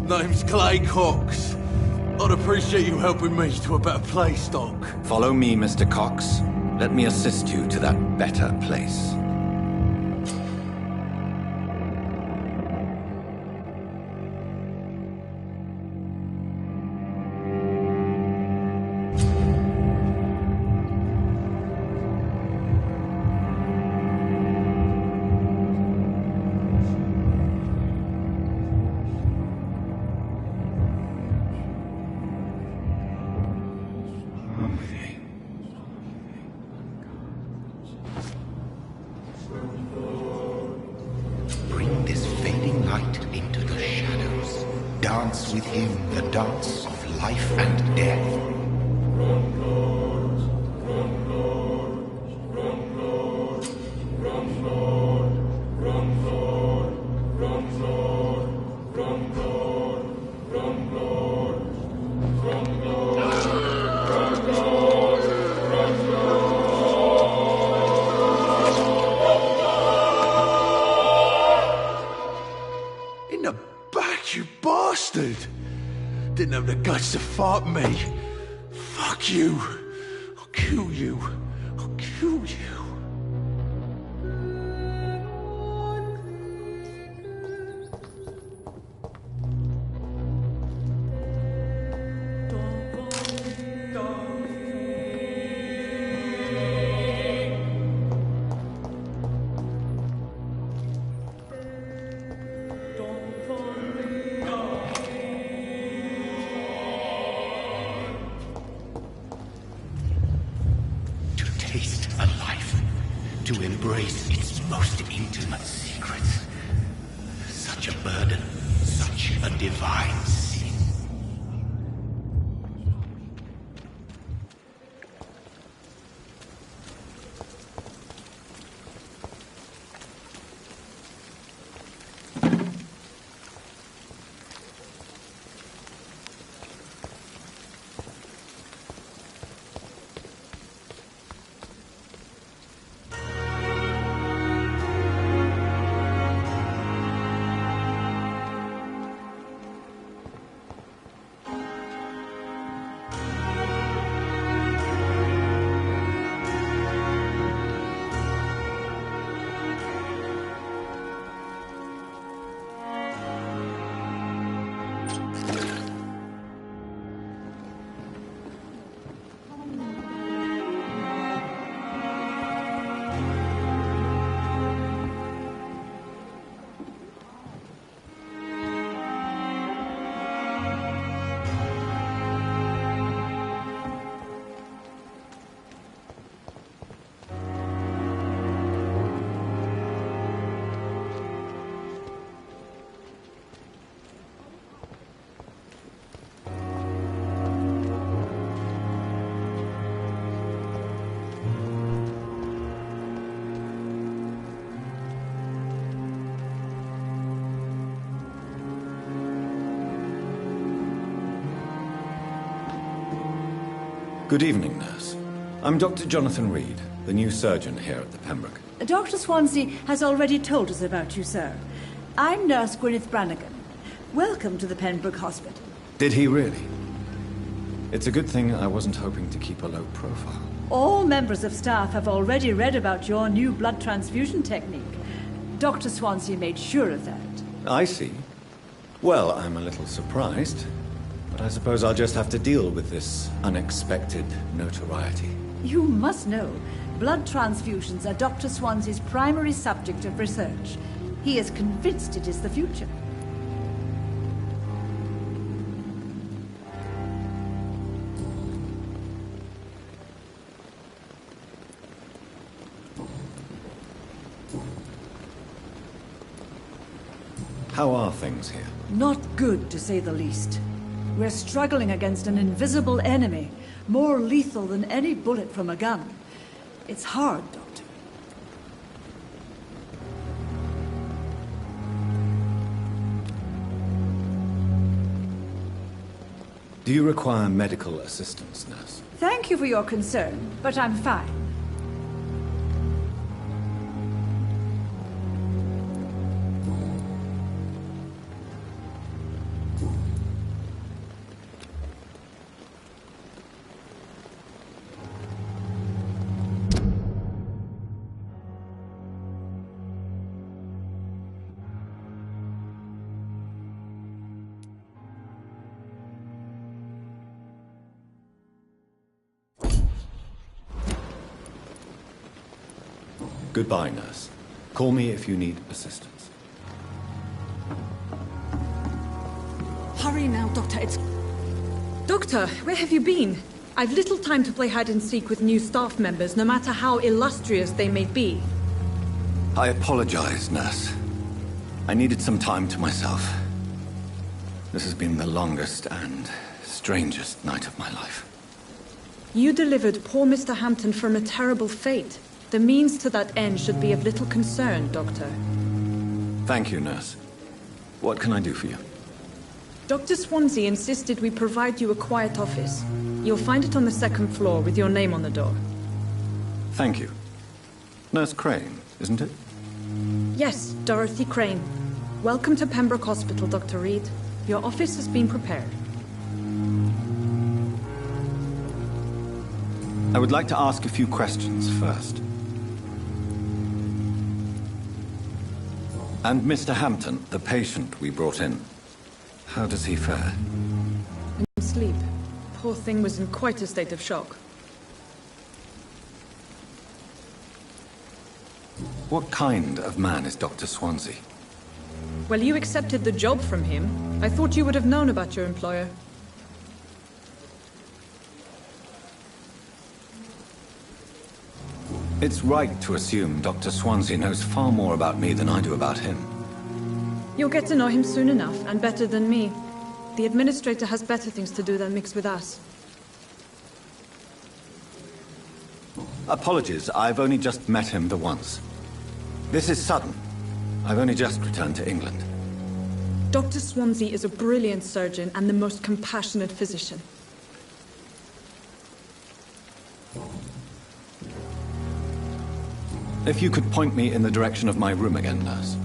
Name's Clay Cox. I'd appreciate you helping me to a better place, Doc. Follow me, Mr. Cox. Let me assist you to that better place. Bring this fading light into the shadows. Dance with him the dance of life and death. In the back, you bastard! Didn't have the guts to fight me. Fuck you. I'll kill you. I'll kill you. Taste a life, to embrace its most intimate secrets. Such a burden, such a divine sin. Good evening, nurse. I'm Dr. Jonathan Reed, the new surgeon here at the Pembroke. Dr. Swansea has already told us about you, sir. I'm Nurse Gwyneth Brannigan. Welcome to the Pembroke Hospital. Did he really? It's a good thing I wasn't hoping to keep a low profile. All members of staff have already read about your new blood transfusion technique. Dr. Swansea made sure of that. I see. Well, I'm a little surprised, but I suppose I'll just have to deal with this unexpected notoriety. You must know, blood transfusions are Dr. Swansea's primary subject of research. He is convinced it is the future. How are things here? Not good, to say the least. We're struggling against an invisible enemy, more lethal than any bullet from a gun. It's hard, Doctor. Do you require medical assistance, nurse? Thank you for your concern, but I'm fine. Goodbye, nurse. Call me if you need assistance. Hurry now, Doctor. Doctor, where have you been? I've little time to play hide-and-seek with new staff members, no matter how illustrious they may be. I apologize, nurse. I needed some time to myself. This has been the longest and strangest night of my life. You delivered poor Mr. Hampton from a terrible fate. The means to that end should be of little concern, Doctor. Thank you, nurse. What can I do for you? Dr. Swansea insisted we provide you a quiet office. You'll find it on the second floor with your name on the door. Thank you. Nurse Crane, isn't it? Yes, Dorothy Crane. Welcome to Pembroke Hospital, Dr. Reed. Your office has been prepared. I would like to ask a few questions first. And Mr. Hampton, the patient we brought in, how does he fare? In sleep. Poor thing was in quite a state of shock. What kind of man is Dr. Swansea? Well, you accepted the job from him. I thought you would have known about your employer. It's right to assume Dr. Swansea knows far more about me than I do about him. You'll get to know him soon enough, and better than me. The administrator has better things to do than mix with us. Apologies, I've only just met him the once. This is sudden. I've only just returned to England. Dr. Swansea is a brilliant surgeon and the most compassionate physician. If you could point me in the direction of my room again, nurse.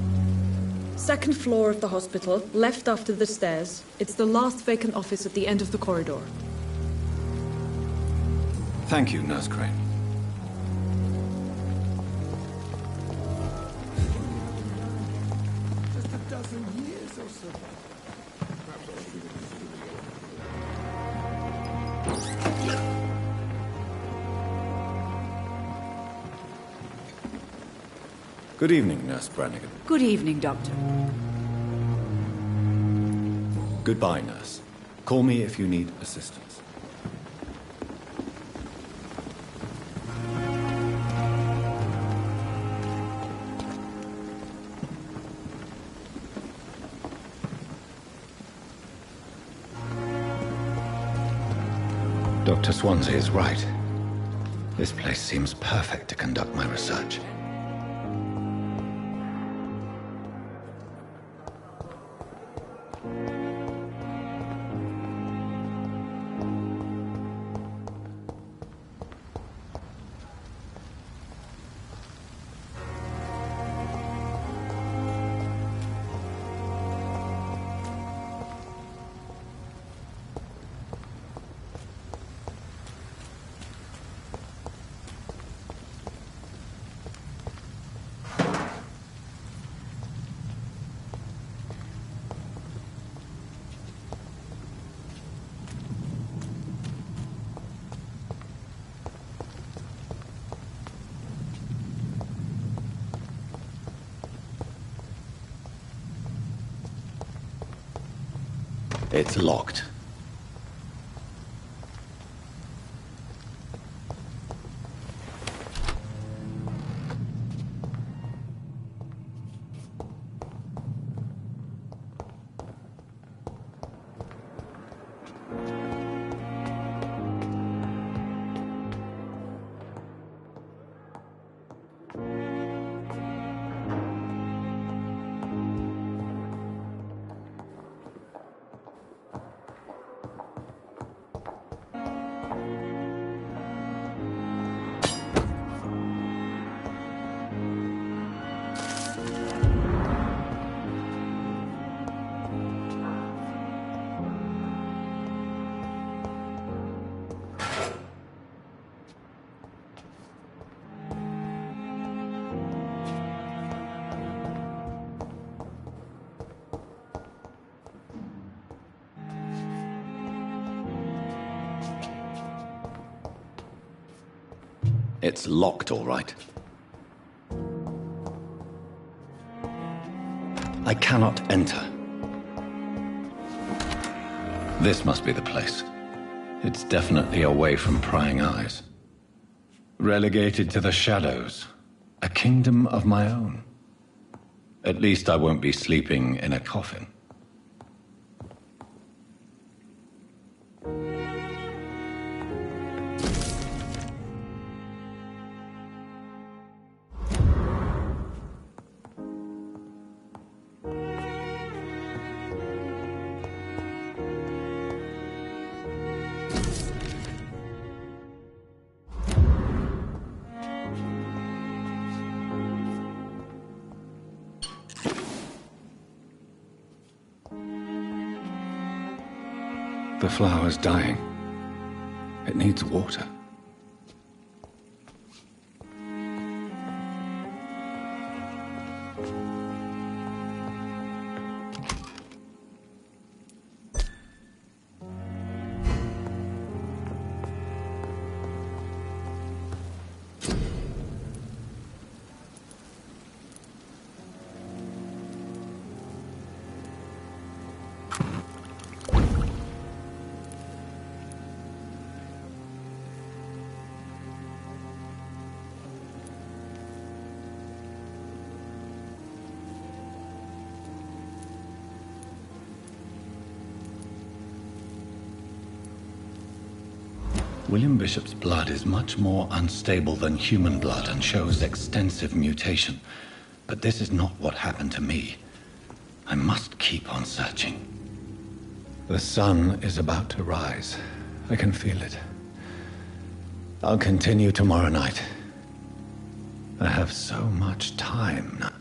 Second floor of the hospital, left after the stairs. It's the last vacant office at the end of the corridor. Thank you, Nurse Crane. Just a dozen years or so. Good evening, Nurse Brannigan. Good evening, Doctor. Goodbye, nurse. Call me if you need assistance. Dr. Swansea is right. This place seems perfect to conduct my research. It's locked. It's locked, all right. I cannot enter. This must be the place. It's definitely away from prying eyes. Relegated to the shadows. A kingdom of my own. At least I won't be sleeping in a coffin. The flower's dying. It needs water. William Bishop's blood is much more unstable than human blood and shows extensive mutation. But this is not what happened to me. I must keep on searching. The sun is about to rise. I can feel it. I'll continue tomorrow night. I have so much time now.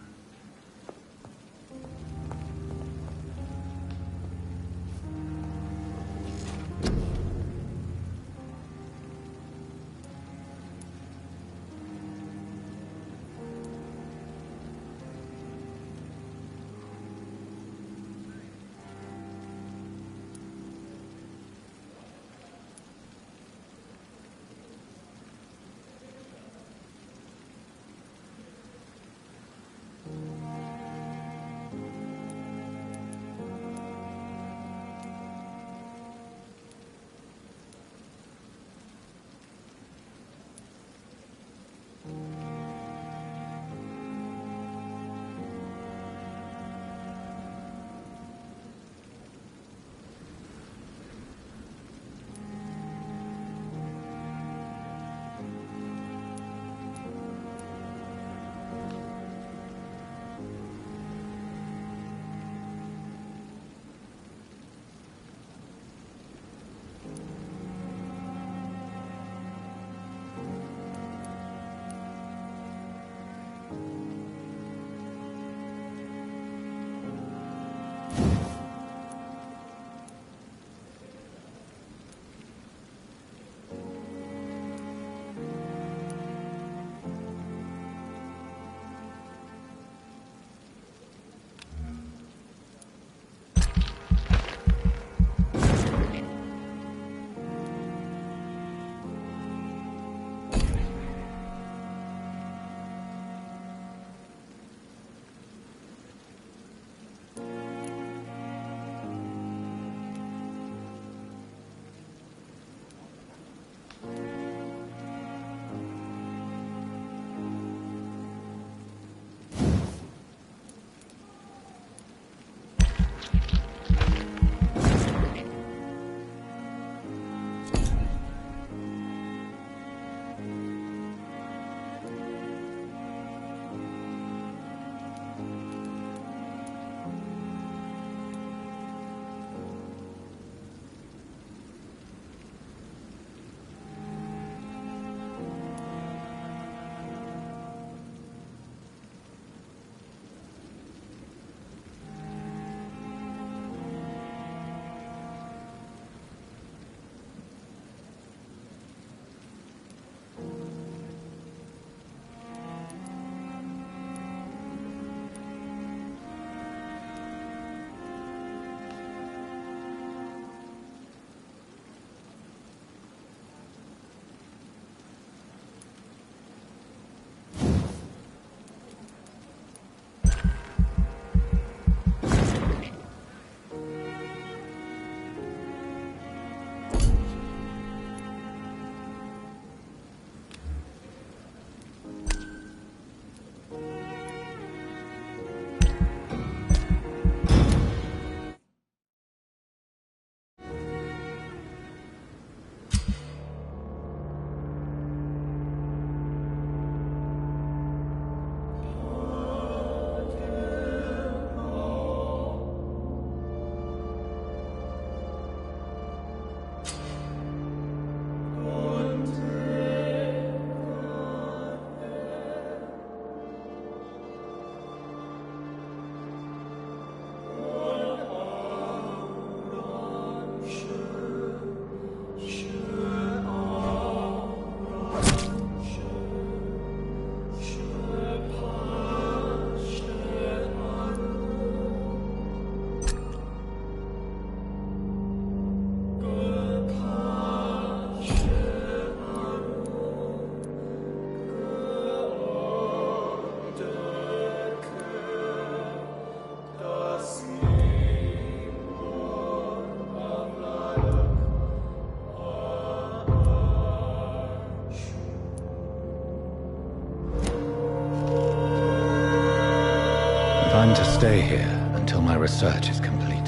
to stay here until my research is complete.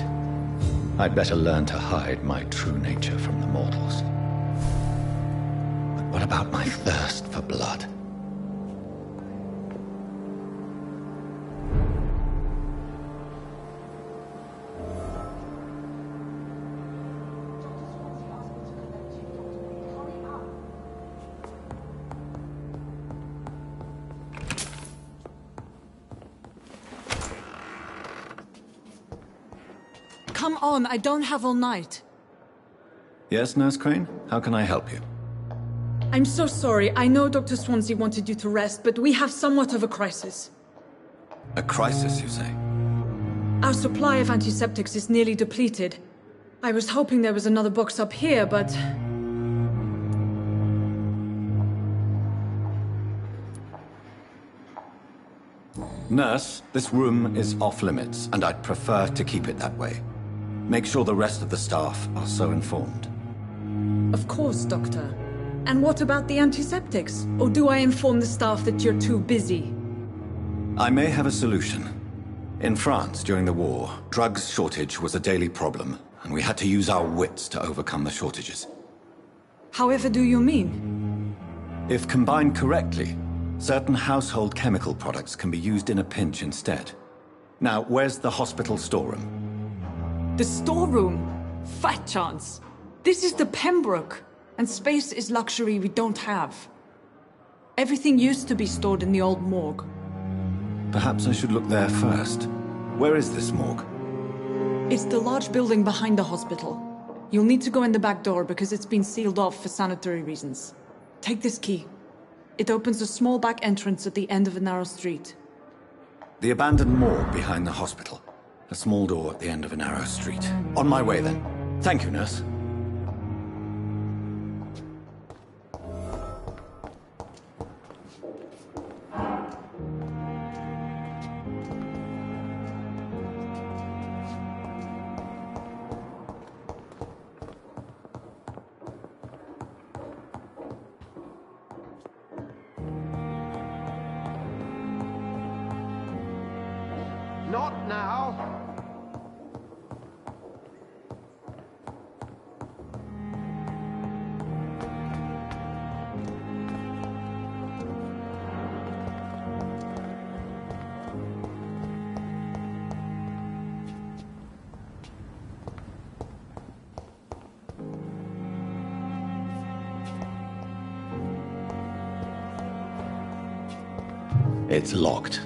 I'd better learn to hide my true nature from the mortals. But what about my thirst for blood? Come on, I don't have all night. Yes, Nurse Crane? How can I help you? I'm so sorry. I know Dr. Swansea wanted you to rest, but we have somewhat of a crisis. A crisis, you say? Our supply of antiseptics is nearly depleted. I was hoping there was another box up here, but... Nurse, this room is off-limits, and I'd prefer to keep it that way. Make sure the rest of the staff are so informed. Of course, Doctor. And what about the antiseptics? Or do I inform the staff that you're too busy? I may have a solution. In France, during the war, drugs shortage was a daily problem, and we had to use our wits to overcome the shortages. However do you mean? If combined correctly, certain household chemical products can be used in a pinch instead. Now, where's the hospital storeroom? The storeroom? Fat chance. This is the Pembroke, and space is luxury we don't have. Everything used to be stored in the old morgue. Perhaps I should look there first. Where is this morgue? It's the large building behind the hospital. You'll need to go in the back door because it's been sealed off for sanitary reasons. Take this key. It opens a small back entrance at the end of a narrow street. The abandoned morgue behind the hospital. A small door at the end of a narrow street. On my way, then. Thank you, nurse. Not now. It's locked.